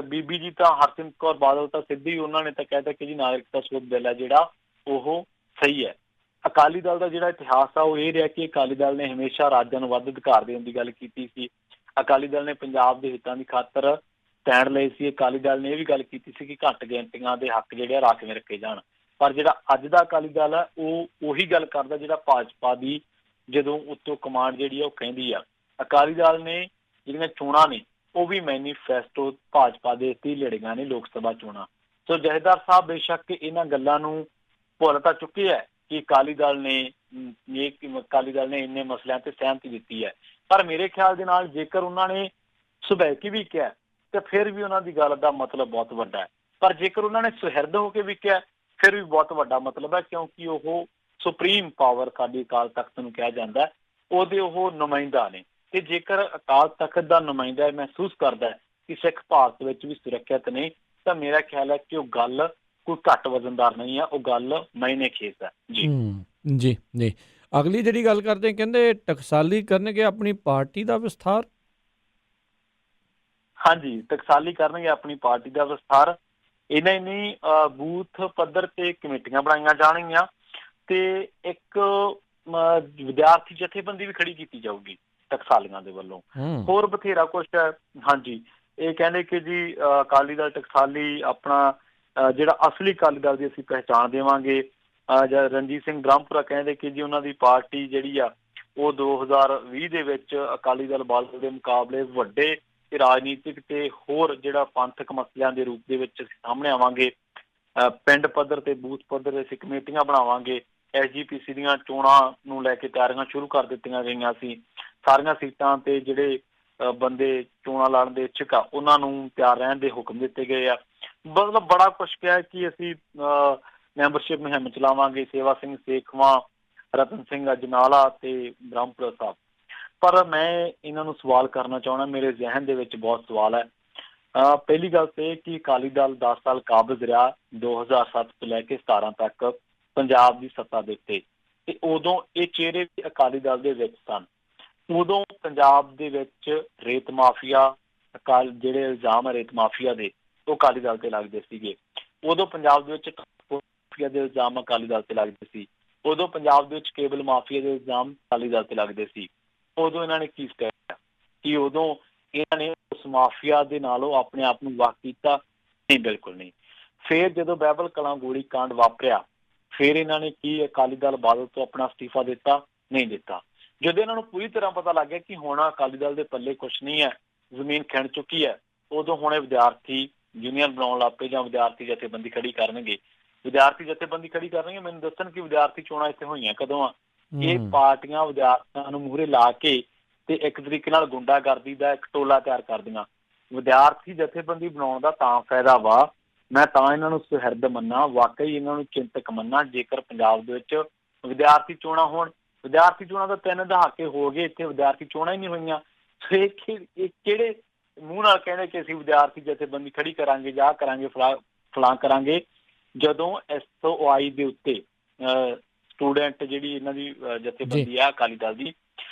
ਬੀਬੀ ਜੀ ਤਾਂ ਹਰਸਿਮਰਤ ਕੌਰ ਬਾਦਲ ਤਾਂ ਸਿੱਧੀ ਉਹਨਾਂ ਨੇ ਤਾਂ ਕਹਿਤਾ ਕਿ ਜੀ ਨਾਗਰਿਕਤਾ ਸੋਧ ਬਿੱਲ ਹੈ ਜਿਹੜਾ ਉਹ ਸਹੀ ਹੈ। ਅਕਾਲੀ ਦਲ ਦਾ ਜਿਹੜਾ ਇਤਿਹਾਸ ਆ ਉਹ ਇਹ ਰਿਹਾ ਕਿ ਅਕਾਲੀ ਦਲ ਨੇ ਹਮੇਸ਼ਾ ਰਾਜਾਂ ਨੂੰ ਵੱਧ ਅਧਿਕਾਰ ਦੇਣ ਦੀ ਗੱਲ ਕੀਤੀ ਸੀ। ਅਕਾਲੀ ਦਲ ਨੇ ਪੰਜਾਬ ਦੇ ਹਿੱਤਾਂ ਦੀ ਖਾਤਰ ਸਟੈਂਡ ਲਏ ਸੀ। ਅਕਾਲੀ ਦਲ ਨੇ ਇਹ ਵੀ ਗੱਲ ਕੀਤੀ ਸੀ ਕਿ ਘੱਟ ਗਿਣਤੀਆਂ ਦੇ ਹੱਕ ਜਿਹੜੇ ਆ ਰਾਖਵੇਂ ਰੱਖੇ ਜਾਣ। ਪਰ ਜਿਹੜਾ ਅੱਜ ਦਾ ਅਕਾਲੀ ਦਲ ਹੈ ਉਹ ਉਹੀ ਗੱਲ ਕਰਦਾ ਜਿਹੜਾ ਭਾਜਪਾ ਦੀ ਜਦੋਂ ਉੱਤੋਂ ਕਮਾਂਡ ਜਿਹੜੀ ਆ ਉਹ ਕਹਿੰਦੀ ਆ। ਅਕਾਲੀ ਦਲ ਨੇ ਜਿਹੜੀਆਂ ਚੋਣਾਂ ਨੇ ਉਹ ਵੀ ਮੈਨੀਫੈਸਟੋ ਭਾਜਪਾ ਦੇ ਉੱਤੇ ਲੜੀਆਂ ਨੇ, ਲੋਕ ਸਭਾ ਚੋਣਾਂ। ਸੋ ਜਥੇਦਾਰ ਸਾਹਿਬ ਬੇਸ਼ੱਕ ਇਹਨਾਂ ਗੱਲਾਂ ਨੂੰ ਭੁੱਲ ਤਾਂ ਚੁੱਕੇ ਹੈ ਕਿ ਅਕਾਲੀ ਦਲ ਨੇ ਇੰਨੇ ਮਸਲਿਆਂ ਤੇ ਸਹਿਮਤੀ ਦਿੱਤੀ ਹੈ, ਪਰ ਮੇਰੇ ਖਿਆਲ ਦੇ ਨਾਲ ਜੇਕਰ ਉਹਨਾਂ ਨੇ ਸੁਭੈਕੀ ਵੀ ਕਿਹਾ ਤੇ ਫਿਰ ਵੀ ਉਹਨਾਂ ਦੀ ਗੱਲ ਦਾ ਮਤਲਬ ਬਹੁਤ ਵੱਡਾ ਹੈ। ਪਰ ਜੇਕਰ ਉਹਨਾਂ ਨੇ ਸੁਹਿਰਦ ਹੋ ਕੇ ਵੀ ਕਿਹਾ ਫਿਰ ਵੀ ਬਹੁਤ ਵੱਡਾ ਮਤਲਬ ਹੈ, ਕਿਉਂਕਿ ਉਹ ਸੁਪਰੀਮ ਪਾਵਰ ਸਾਡੀ ਅਕਾਲ ਤਖਤ ਨੂੰ ਕਿਹਾ ਜਾਂਦਾ ਹੈ, ਉਹਦੇ ਉਹ ਨੁਮਾਇੰਦਾ ਨੇ। ਤੇ ਜੇਕਰ ਅਕਾਲ ਤਖਤ ਦਾ ਨੁਮਾਇੰਦਾ ਮਹਿਸੂਸ ਕਰਦਾ ਹੈ ਕਿ ਸਿੱਖ ਭਾਰਤ ਵਿੱਚ ਵੀ ਸੁਰੱਖਿਅਤ ਨਹੀਂ, ਤਾਂ ਮੇਰਾ ਖਿਆਲ ਹੈ ਕਿ ਉਹ ਗੱਲ ਕੋਈ ਘੱਟ ਵਜ਼ਨਦਾਰ ਨਹੀਂ ਆ, ਉਹ ਗੱਲ ਮਾਇਨੇ ਖੇਸ ਹੈ ਜੀ। ਜੀ ਜੀ। ਅਗਲੀ ਜਿਹੜੀ ਗੱਲ ਕਰਦੇ ਕਹਿੰਦੇ ਟਕਸਾਲੀ ਕਰਨਗੇ ਆਪਣੀ ਪਾਰਟੀ ਦਾ ਵਿਸਥਾਰ। ਹਾਂਜੀ, ਟਕਸਾਲੀ ਕਰਨਗੇ ਆਪਣੀ ਪਾਰਟੀ ਦਾ ਵਿਸਥਾਰ। ਇਹਨਾਂ ਹੀ ਨਹੀਂ, ਬੂਥ ਪੱਧਰ ਤੇ ਕਮੇਟੀਆਂ ਬਣਾਈਆਂ ਜਾਣਗੀਆਂ ਤੇ ਇੱਕ ਵਿਦਿਆਰਥੀ ਜਥੇਬੰਦੀ ਵੀ ਖੜੀ ਕੀਤੀ ਜਾਊਗੀ ਟਕਸਾਲੀਆਂ ਦੇ ਵੱਲੋਂ। ਹੋਰ ਬਥੇਰਾ ਕੁਛ ਹੈ। ਹਾਂਜੀ, ਇਹ ਕਹਿੰਦੇ ਕਿ ਜੀ ਅਕਾਲੀ ਦਲ ਟਕਸਾਲੀ ਆਪਣਾ ਜਿਹੜਾ ਅਸਲੀ ਅਕਾਲੀ ਦਲ ਦੀ ਅਸੀਂ ਪਹਿਚਾਣ ਦੇਵਾਂਗੇ। ਰਣਜੀਤ ਸਿੰਘ ਬ੍ਰਹਮਪੁਰਾ ਕਹਿੰਦੇ ਕਿ ਜੀ ਉਹਨਾਂ ਦੀ ਪਾਰਟੀ ਜਿਹੜੀ ਆ ਉਹ 2020 ਦੇ ਵਿੱਚ ਅਕਾਲੀ ਦਲ ਬਾਦਲ ਦੇ ਮੁਕਾਬਲੇ ਵੱਡੇ ਤੇ ਰਾਜਨੀਤਿਕ ਤੇ ਹੋਰ ਜਿਹੜਾ ਪੰਥਕ ਮਸਲਿਆਂ ਦੇ ਰੂਪ ਦੇ ਵਿੱਚ ਅਸੀਂ ਸਾਹਮਣੇ ਆਵਾਂਗੇ। ਪਿੰਡ ਪੱਧਰ ਤੇ ਬੂਥ ਪੱਧਰ ਤੇ ਅਸੀਂ ਕਮੇਟੀਆਂ ਬਣਾਵਾਂਗੇ। SGPC ਦੀਆਂ ਚੋਣਾਂ ਨੂੰ ਲੈ ਕੇ ਤਿਆਰੀਆਂ ਸ਼ੁਰੂ ਕਰ ਦਿੱਤੀਆਂ ਗਈਆਂ ਸੀ। ਸਾਰੀਆਂ ਸੀਟਾਂ ਤੇ ਜਿਹੜੇ ਬੰਦੇ ਚੋਣਾਂ ਲੜਨ ਦੇ ਇੱਛੁਕ ਆ ਉਹਨਾਂ ਨੂੰ ਤਿਆਰ ਰਹਿਣ ਦੇ ਹੁਕਮ ਦਿੱਤੇ ਗਏ ਆ। ਮਤਲਬ ਬੜਾ ਕੁਛ ਕਿਹਾ ਕਿ ਅਸੀਂ ਮੈਂਬਰਸ਼ਿਪ ਮੁਹਿੰਮ ਚਲਾਵਾਂਗੇ। ਸੇਵਾ ਸਿੰਘ ਸੇਖਵਾਂ, ਰਤਨ ਸਿੰਘ ਅਜਨਾਲਾ ਤੇ ਬ੍ਰਹਮਪੁਰਾ ਸਾਹਿਬ। ਪਰ ਮੈਂ ਇਹਨਾਂ ਨੂੰ ਸਵਾਲ ਕਰਨਾ ਚਾਹੁੰਦਾ, ਮੇਰੇ ਜ਼ਿਹਨ ਦੇ ਵਿੱਚ ਬਹੁਤ ਸਵਾਲ ਹੈ। ਪਹਿਲੀ ਗੱਲ ਤੇ ਕਿ ਅਕਾਲੀ ਦਲ 10 ਸਾਲ ਕਾਬਜ਼ ਰਿਹਾ 2007 ਤੋਂ ਲੈ ਕੇ 17 ਤੱਕ ਪੰਜਾਬ ਦੀ ਸੱਤਾ ਦੇ ਉੱਤੇ, ਤੇ ਉਦੋਂ ਇਹ ਚਿਹਰੇ ਵੀ ਅਕਾਲੀ ਦਲ ਦੇ ਵਿੱਚ ਸਨ। ਉਦੋਂ ਪੰਜਾਬ ਦੇ ਵਿੱਚ ਰੇਤ ਮਾਫੀਆ ਜਿਹੜੇ ਇਲਜ਼ਾਮ ਰੇਤ ਮਾਫੀਆ ਦੇ ਉਹ ਅਕਾਲੀ ਦਲ ਤੇ ਲੱਗਦੇ ਸੀਗੇ। ਉਦੋਂ ਪੰਜਾਬ ਦੇ ਵਿੱਚ ਮਾਫੀਆ ਦੇ ਇਲਜ਼ਾਮ ਅਕਾਲੀ ਦਲ ਤੇ ਲੱਗਦੇ ਸੀ। ਉਦੋਂ ਪੰਜਾਬ ਦੇ ਵਿੱਚ ਕੇਬਲ ਮਾਫੀਆ ਦੇ ਇਲਜ਼ਾਮ ਅਕਾਲੀ ਦਲ ਤੇ ਲੱਗਦੇ ਸੀ। ਉਦੋਂ ਇਹਨਾਂ ਨੇ ਕੀ ਕਿਹਾ ਕਿ ਉਦੋਂ ਇਹਨਾਂ ਨੇ ਉਸ ਮਾਫੀਆ ਦੇ ਨਾਲੋਂ ਆਪਣੇ ਆਪ ਨੂੰ ਵੱਖ ਕੀਤਾ? ਨਹੀਂ, ਬਿਲਕੁਲ ਨਹੀਂ। ਫਿਰ ਜਦੋਂ ਬਾਈਬਲ ਕਲਾਂ ਗੋਲੀ ਕਾਂਡ ਵਾਪਰਿਆ ਫਿਰ ਇਹਨਾਂ ਨੇ ਕੀ ਅਕਾਲੀ ਦਲ ਬਾਦਲ ਤੋਂ ਆਪਣਾ ਅਸਤੀਫਾ ਦਿੱਤਾ? ਨਹੀਂ ਦਿੱਤਾ। ਜਦੋਂ ਇਹਨਾਂ ਨੂੰ ਪੂਰੀ ਤਰ੍ਹਾਂ ਪਤਾ ਲੱਗ ਗਿਆ ਕਿ ਹੁਣ ਅਕਾਲੀ ਦਲ ਦੇ ਪੱਲੇ ਕੁਛ ਨਹੀਂ ਹੈ, ਜ਼ਮੀਨ ਖਿੰਡ ਚੁੱਕੀ ਹੈ, ਉਦੋਂ ਹੁਣ ਇਹ ਵਿਦਿਆਰਥੀ ਯੂਨੀਅਨ ਬਣਾਉਣ ਲੱਗ ਪਏ ਜਾਂ ਵਿਦਿਆਰਥੀ ਜਥੇਬੰਦੀ ਖੜੀ ਕਰਨਗੇ। ਵਿਦਿਆਰਥੀ ਜਥੇਬੰਦੀ ਖੜੀ ਕਰਨਗੇ। ਮੈਨੂੰ ਦੱਸਣ ਕਿ ਵਿਦਿਆਰਥੀ ਚੋਣਾਂ ਇੱਥੇ ਹੋਈਆਂ ਕਦੋਂ ਆ? ਇਹ ਪਾਰਟੀਆਂ ਵਿਦਿਆਰਥੀਆਂ ਨੂੰ ਮੂਹਰੇ ਲਾ ਕੇ ਤੇ ਇੱਕ ਤਰੀਕੇ ਨਾਲ ਗੁੰਡਾਗਰਦੀ ਦਾ ਇੱਕ ਟੋਲਾ ਤਿਆਰ ਕਰਦੀਆਂ। ਵਿਦਿਆਰਥੀ ਜਥੇਬੰਦੀ ਬਣਾਉਣ ਦਾ ਤਾਂ ਫਾਇਦਾ ਵਾ, ਮੈਂ ਤਾਂ ਇਹਨਾਂ ਨੂੰ ਸੁਹਿਰਦ ਮੰਨਾਂ, ਵਾਕਈ ਇਹਨਾਂ ਨੂੰ ਚਿੰਤਕ ਮੰਨਾਂ, ਜੇਕਰ ਪੰਜਾਬ ਦੇ ਵਿੱਚ ਵਿਦਿਆਰਥੀ ਚੋਣਾਂ ਹੋਣ। ਵਿਦਿਆਰਥੀ ਚੋਣਾਂ ਤਾਂ 3 ਦਹਾਕੇ ਹੋ ਗਏ, ਇੱਥੇ ਵਿਦਿਆਰਥੀ ਚੋਣਾਂ ਹੀ ਨਹੀਂ ਹੋਈਆਂ। ਇਹ ਕਿਹੜੇ ਮੂੰਹ ਨਾਲ ਕਹਿੰਦੇ ਕਿ ਅਸੀਂ ਵਿਦਿਆਰਥੀ ਜਥੇਬੰਦੀ ਖੜੀ ਕਰਾਂਗੇ ਜਾਂ ਕਰਾਂਗੇ ਫਲਾਂ ਕਰਾਂਗੇ, ਜਦੋਂ SOI ਦੇ ਉੱਤੇ ਸਟੂਡੈਂਟ ਜਿਹੜੀ ਇਹਨਾਂ ਦੀ ਜਥੇਬੰਦੀ ਆ ਅਕਾਲੀ ਦਲ ਦੀ,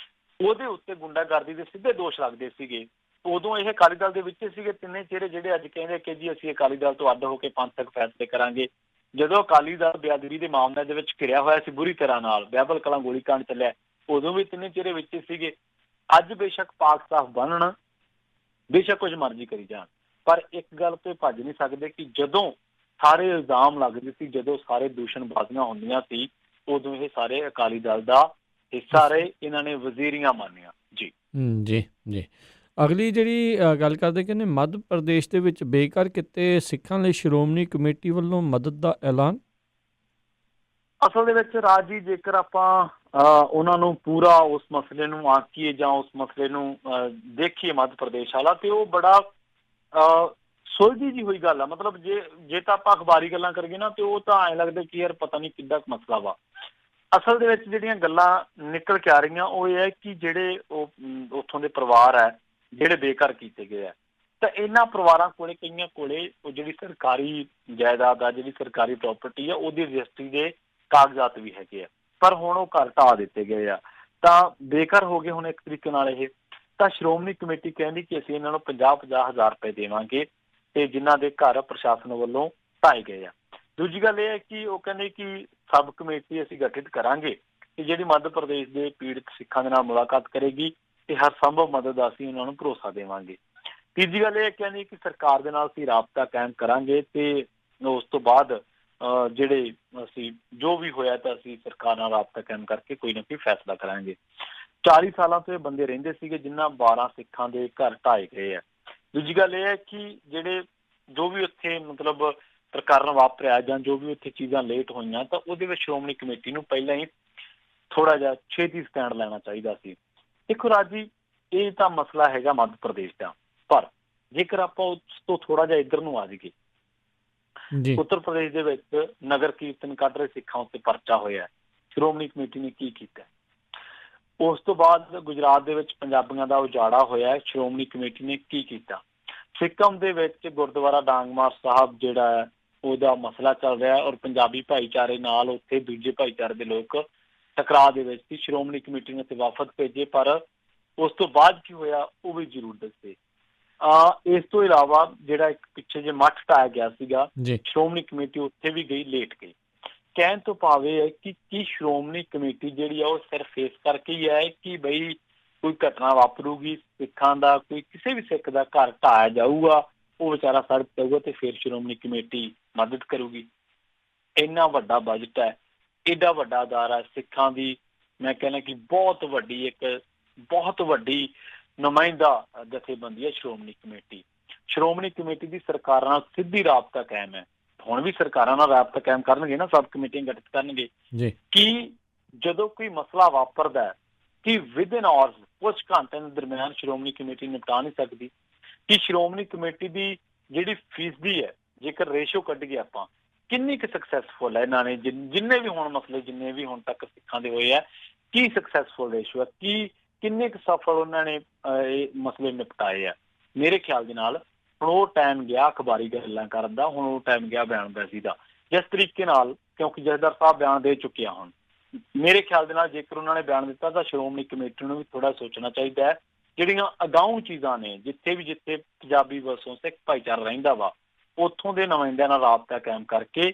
ਉਹਦੇ ਉੱਤੇ ਗੁੰਡਾਗਰਦੀ ਦੇ ਸਿੱਧੇ ਦੋਸ਼ ਲੱਗਦੇ ਸੀਗੇ। ਉਦੋਂ ਇਹ ਅਕਾਲੀ ਦਲ ਦੇ ਵਿੱਚ ਸੀਗੇ ਤਿੰਨੇ ਚਿਹਰੇ ਜਿਹੜੇ ਅੱਜ ਕਹਿੰਦੇ ਕਿ ਜੀ ਅਸੀਂ ਅਕਾਲੀ ਦਲ ਤੋਂ ਅੱਡ ਹੋ ਕੇ ਪੰਥਕ ਫੈਸਲੇ ਕਰਾਂਗੇ। ਜਦੋਂ ਅਕਾਲੀ ਦਲ ਬੇਅਦਬੀ ਦੇ ਮਾਮਲੇ ਦੇ ਵਿੱਚ ਘਿਰਿਆ ਹੋਇਆ ਸੀ ਬੁਰੀ ਤਰ੍ਹਾਂ ਨਾਲ, ਬਾਈਬਲ ਕਲਾਂ ਗੋਲੀ ਕਾਂਡ ਚੱਲਿਆ, ਉਦੋਂ ਵੀ ਤਿੰਨੇ ਚਿਹਰੇ ਵਿੱਚ ਸੀਗੇ। ਅੱਜ ਬੇਸ਼ੱਕ ਪਾਕ ਸਾਫ਼ ਬਣਨ, ਬੇਸ਼ੱਕ ਕੁਝ ਮਰਜ਼ੀ ਕਰੀ ਜਾਣ, ਪਰ ਇੱਕ ਗੱਲ ਤੋਂ ਭੱਜ ਨਹੀਂ ਸਕਦੇ ਕਿ ਜਦੋਂ ਸਾਰੇ ਇਲਜ਼ਾਮ ਲੱਗਦੇ ਸੀ, ਜਦੋਂ ਸਾਰੇ ਦੂਸ਼ਣਬਾਜ਼ੀਆਂ ਹੁੰਦੀਆਂ ਸੀ, ਉਦੋਂ ਇਹ ਸਾਰੇ ਅਕਾਲੀ ਦਲ ਦਾ ਹਿੱਸਾ ਰਹੇ। ਇਹਨਾਂ ਨੇ ਵਜ਼ੀਰੀਆਂ ਮਾਨੀਆਂ ਜੀ। ਜੀ ਜੀ। ਅਗਲੀ ਜਿਹੜੀ ਗੱਲ ਕਰਦੇ ਕਹਿੰਦੇ ਮੱਧ ਪ੍ਰਦੇਸ਼ ਦੇ ਵਿੱਚ ਬੇਘਰ ਕੀਤੇ ਸਿੱਖਾਂ ਲਈ ਸ਼੍ਰੋਮਣੀ ਕਮੇਟੀ ਵੱਲੋਂ ਮਦਦ ਦਾ ਐਲਾਨ। ਅਸਲ ਦੇ ਵਿੱਚ ਰਾਜ ਜੀ, ਜੇਕਰ ਆਪਾਂ ਉਹਨਾਂ ਨੂੰ ਪੂਰਾ ਉਸ ਮਸਲੇ ਨੂੰ ਆਂਕੀਏ ਜਾਂ ਉਸ ਮਸਲੇ ਨੂੰ ਦੇਖੀਏ ਮੱਧ ਪ੍ਰਦੇਸ਼ ਵਾਲਾ, ਤੇ ਉਹ ਬੜਾ ਸੁਲਝੀ ਜੀ ਹੋਈ ਗੱਲ ਆ। ਮਤਲਬ ਜੇ ਤਾਂ ਆਪਾਂ ਅਖਬਾਰੀ ਗੱਲਾਂ ਕਰੀਏ ਨਾ, ਤੇ ਉਹ ਤਾਂ ਐਂ ਲੱਗਦਾ ਕਿ ਯਾਰ ਪਤਾ ਨਹੀਂ ਕਿੱਦਾਂ ਕੁ ਮਸਲਾ ਵਾ। ਅਸਲ ਦੇ ਵਿੱਚ ਜਿਹੜੀਆਂ ਗੱਲਾਂ ਨਿਕਲ ਕੇ ਆ ਰਹੀਆਂ ਉਹ ਇਹ ਹੈ ਕਿ ਜਿਹੜੇ ਉਹ ਉੱਥੋਂ ਦੇ ਪਰਿਵਾਰ ਹੈ ਜਿਹੜੇ ਬੇਘਰ ਕੀਤੇ ਗਏ ਆ, ਤਾਂ ਇਹਨਾਂ ਪਰਿਵਾਰਾਂ ਕੋਲੇ ਕਈਆਂ ਕੋਲੇ ਉਹ ਜਿਹੜੀ ਸਰਕਾਰੀ ਜਾਇਦਾਦ ਆ, ਜਿਹੜੀ ਸਰਕਾਰੀ ਪ੍ਰਾਪਰਟੀ ਆ, ਉਹਦੀ ਰਜਿਸਟਰੀ ਦੇ ਕਾਗਜ਼ਾਤ ਵੀ ਹੈਗੇ ਆ, ਪਰ ਹੁਣ ਉਹ ਘਰ ਢਾਹ ਦਿੱਤੇ ਗਏ ਆ, ਤਾਂ ਬੇਘਰ ਹੋ ਗਏ ਹੁਣ ਇੱਕ ਤਰੀਕੇ ਨਾਲ ਇਹ। ਤਾਂ ਸ਼੍ਰੋਮਣੀ ਕਮੇਟੀ ਕਹਿੰਦੀ ਕਿ ਅਸੀਂ ਇਹਨਾਂ ਨੂੰ 50-50 ਹਜ਼ਾਰ ਰੁਪਏ ਦੇਵਾਂਗੇ ਤੇ ਜਿਨ੍ਹਾਂ ਦੇ ਘਰ ਪ੍ਰਸ਼ਾਸਨ ਵੱਲੋਂ ਢਾਏ ਗਏ ਆ। ਦੂਜੀ ਗੱਲ ਇਹ ਹੈ ਕਿ ਉਹ ਕਹਿੰਦੇ ਕਿ ਸਬ ਕਮੇਟੀ ਅਸੀਂ ਗਠਿਤ ਕਰਾਂਗੇ ਕਿ ਜਿਹੜੀ ਮੱਧ ਪ੍ਰਦੇਸ਼ ਦੇ ਪੀੜਤ ਸਿੱਖਾਂ ਦੇ ਨਾਲ ਮੁਲਾਕਾਤ ਕਰੇਗੀ ਤੇ ਹਰ ਸੰਭਵ ਮਦਦ ਅਸੀਂ ਉਹਨਾਂ ਨੂੰ ਭਰੋਸਾ ਦੇਵਾਂਗੇ। ਤੀਜੀ ਗੱਲ ਇਹ ਕਹਿੰਦੇ ਕਿ ਸਰਕਾਰ ਦੇ ਨਾਲ ਅਸੀਂ ਰਾਬਤਾ ਕਾਇਮ ਕਰਾਂਗੇ ਤੇ ਉਸ ਤੋਂ ਬਾਅਦ ਜਿਹੜੇ ਅਸੀਂ ਜੋ ਵੀ ਹੋਇਆ ਤਾਂ ਅਸੀਂ ਸਰਕਾਰ ਨਾਲ ਰਾਬਤਾ ਕਾਇਮ ਕਰਕੇ ਕੋਈ ਨਾ ਕੋਈ ਫੈਸਲਾ ਕਰਾਂਗੇ। 40 ਸਾਲਾਂ ਤੋਂ ਇਹ ਬੰਦੇ ਰਹਿੰਦੇ ਸੀਗੇ ਜਿਨ੍ਹਾਂ 12 ਸਿੱਖਾਂ ਦੇ ਘਰ ਢਾਏ ਗਏ ਆ। ਦੂਜੀ ਗੱਲ ਇਹ ਹੈ ਕਿ ਜਿਹੜੇ ਜੋ ਵੀ ਉੱਥੇ ਮਤਲਬ ਪ੍ਰਕਰਨ ਵਾਪਰਿਆ ਜਾਂ ਜੋ ਵੀ ਉੱਥੇ ਚੀਜ਼ਾਂ ਲੇਟ ਹੋਈਆਂ, ਤਾਂ ਉਹਦੇ ਵਿੱਚ ਸ਼੍ਰੋਮਣੀ ਕਮੇਟੀ ਨੂੰ ਪਹਿਲਾਂ ਹੀ ਥੋੜ੍ਹਾ ਜਿਹਾ ਛੇਤੀ ਸਟੈਂਡ ਲੈਣਾ ਚਾਹੀਦਾ ਸੀ। ਦੇਖੋ ਰਾਜੀ, ਇਹ ਤਾਂ ਮਸਲਾ ਹੈਗਾ ਮੱਧ ਪ੍ਰਦੇਸ਼ ਦਾ, ਪਰ ਜੇਕਰ ਆਪਾਂ ਉਸ ਤੋਂ ਥੋੜਾ ਜਿਹਾ ਇੱਧਰ ਨੂੰ ਆ ਜਾਈਏ, ਜੀ ਉੱਤਰ ਪ੍ਰਦੇਸ਼ ਦੇ ਵਿੱਚ ਨਗਰ ਕੀਰਤਨ ਕੱਢ ਰਹੇ ਸਿੱਖਾਂ ਉੱਤੇ ਪਰਚਾ ਹੋਇਆ, ਸ਼੍ਰੋਮਣੀ ਕਮੇਟੀ ਨੇ ਕੀ ਕੀਤਾ। ਉਸ ਤੋਂ ਬਾਅਦ ਗੁਜਰਾਤ ਦੇ ਵਿੱਚ ਪੰਜਾਬੀਆਂ ਦਾ ਉਜਾੜਾ ਹੋਇਆ, ਸ਼੍ਰੋਮਣੀ ਕਮੇਟੀ ਨੇ ਕੀ ਕੀਤਾ। ਸਿੱਕਮ ਦੇ ਵਿੱਚ ਗੁਰਦੁਆਰਾ ਡਾਂਗਮਾਰ ਸਾਹਿਬ ਜਿਹੜਾ ਹੈ ਉਹਦਾ ਮਸਲਾ ਚੱਲ ਰਿਹਾ, ਔਰ ਪੰਜਾਬੀ ਭਾਈਚਾਰੇ ਨਾਲ ਉੱਥੇ ਦੂਜੇ ਭਾਈਚਾਰੇ ਦੇ ਲੋਕ ਟਕਰਾਅ ਦੇ ਵਿੱਚ ਸੀ। ਸ਼੍ਰੋਮਣੀ ਕਮੇਟੀ ਨੇ ਤੇ ਵਫਦ ਭੇਜੇ, ਪਰ ਉਸ ਤੋਂ ਬਾਅਦ ਕੀ ਹੋਇਆ ਉਹ ਵੀ ਜ਼ਰੂਰ ਦੱਸੇ। ਇਸ ਤੋਂ ਇਲਾਵਾ ਜਿਹੜਾ ਇੱਕ ਪਿੱਛੇ ਜੇ ਮੱਠ ਢਾਇਆ ਗਿਆ ਸੀਗਾ, ਜੀ ਸ਼੍ਰੋਮਣੀ ਕਮੇਟੀ ਉੱਥੇ ਵੀ ਗਈ, ਲੇਟ ਗਈ। ਕਹਿਣ ਤੋਂ ਭਾਵ ਇਹ ਹੈ ਕਿ ਕੀ ਸ਼੍ਰੋਮਣੀ ਕਮੇਟੀ ਜਿਹੜੀ ਆ ਉਹ ਸਿਰਫ ਇਸ ਕਰਕੇ ਹੀ ਹੈ ਕਿ ਬਈ ਕੋਈ ਘਟਨਾ ਵਾਪਰੂਗੀ, ਸਿੱਖਾਂ ਦਾ ਕੋਈ ਕਿਸੇ ਵੀ ਸਿੱਖ ਦਾ ਘਰ ਢਾਇਆ ਜਾਊਗਾ, ਉਹ ਵਿਚਾਰਾ ਸੜਕ ਜਾਊਗਾ ਤੇ ਫਿਰ ਸ਼੍ਰੋਮਣੀ ਕਮੇਟੀ ਮਦਦ ਕਰੂਗੀ। ਇੰਨਾ ਵੱਡਾ ਬਜਟ ਹੈ, ਏਡਾ ਵੱਡਾ ਅਦਾਰਾ ਸਿੱਖਾਂ ਦੀ, ਮੈਂ ਕਹਿੰਦਾ ਕਿ ਬਹੁਤ ਵੱਡੀ ਨੁਮਾਇੰਦਾ ਜਥੇਬੰਦੀ ਹੈ ਸ਼੍ਰੋਮਣੀ ਕਮੇਟੀ। ਸ਼੍ਰੋਮਣੀ ਕਮੇਟੀ ਦੀ ਸਰਕਾਰਾਂ ਨਾਲ ਸਿੱਧੀ ਰਾਬਤਾ ਕਾਇਮ ਹੈ, ਹੁਣ ਵੀ ਸਰਕਾਰਾਂ ਨਾਲ ਰਾਬਤਾ ਕਾਇਮ ਕਰਨਗੇ ਨਾ, ਸਬ ਕਮੇਟੀਆਂ ਗਠਿਤ ਕਰਨਗੇ ਜੀ ਕਿ ਜਦੋਂ ਕੋਈ ਮਸਲਾ ਵਾਪਰਦਾ ਕਿ ਵਿਦਿਨ ਆਵਰਸ ਕੁਝ ਘੰਟਿਆਂ ਦੇ ਦਰਮਿਆਨ ਸ਼੍ਰੋਮਣੀ ਕਮੇਟੀ ਨਿਪਟਾ ਨਹੀਂ ਸਕਦੀ, ਕਿ ਸ਼੍ਰੋਮਣੀ ਕਮੇਟੀ ਦੀ ਜਿਹੜੀ ਫੀਸਦੀ ਹੈ, ਜੇਕਰ ਰੇਸ਼ੋ ਕੱਢੀਏ ਆਪਾਂ, ਕਿੰਨੀ ਕੁ ਸਕਸੈਸਫੁਲ ਹੈ ਇਹਨਾਂ ਨੇ, ਜਿੰਨੇ ਵੀ ਹੁਣ ਮਸਲੇ ਜਿੰਨੇ ਵੀ ਹੁਣ ਤੱਕ ਸਿੱਖਾਂ ਦੇ ਹੋਏ ਆ, ਕੀ ਸਕਸੈਸਫੁਲ ਰੇਸ਼ੋ ਹੈ, ਕਿੰਨੇ ਕੁ ਸਫਲ ਉਹਨਾਂ ਨੇ ਇਹ ਮਸਲੇ ਨਿਪਟਾਏ ਆ। ਮੇਰੇ ਖਿਆਲ ਦੇ ਨਾਲ ਹੁਣ ਉਹ ਟਾਈਮ ਗਿਆ ਅਖਬਾਰੀ ਗੱਲਾਂ ਕਰਨ ਦਾ, ਹੁਣ ਉਹ ਟਾਈਮ ਗਿਆ ਬਿਆਨਬਾਜ਼ੀ ਦਾ। ਜਿਸ ਤਰੀਕੇ ਨਾਲ, ਕਿਉਂਕਿ ਜਥੇਦਾਰ ਸਾਹਿਬ ਬਿਆਨ ਦੇ ਚੁੱਕੇ ਆ, ਹੁਣ ਮੇਰੇ ਖਿਆਲ ਦੇ ਨਾਲ ਜੇਕਰ ਉਹਨਾਂ ਨੇ ਬਿਆਨ ਦਿੱਤਾ ਤਾਂ ਸ਼੍ਰੋਮਣੀ ਕਮੇਟੀ ਨੂੰ ਵੀ ਥੋੜਾ ਸੋਚਣਾ ਚਾਹੀਦਾ ਹੈ। ਜਿਹੜੀਆਂ ਅਗਾਊਂ ਚੀਜ਼ਾਂ ਨੇ, ਜਿੱਥੇ ਪੰਜਾਬੀ ਵਸੋਂ ਸਿੱਖ ਭਾਈਚਾਰਾ ਰਹਿੰਦਾ ਵਾ, ਉੱਥੋਂ ਦੇ ਨੁਮਾਇੰਦਿਆਂ ਨਾਲ ਰਾਬਤਾ ਕਾਇਮ ਕਰਕੇ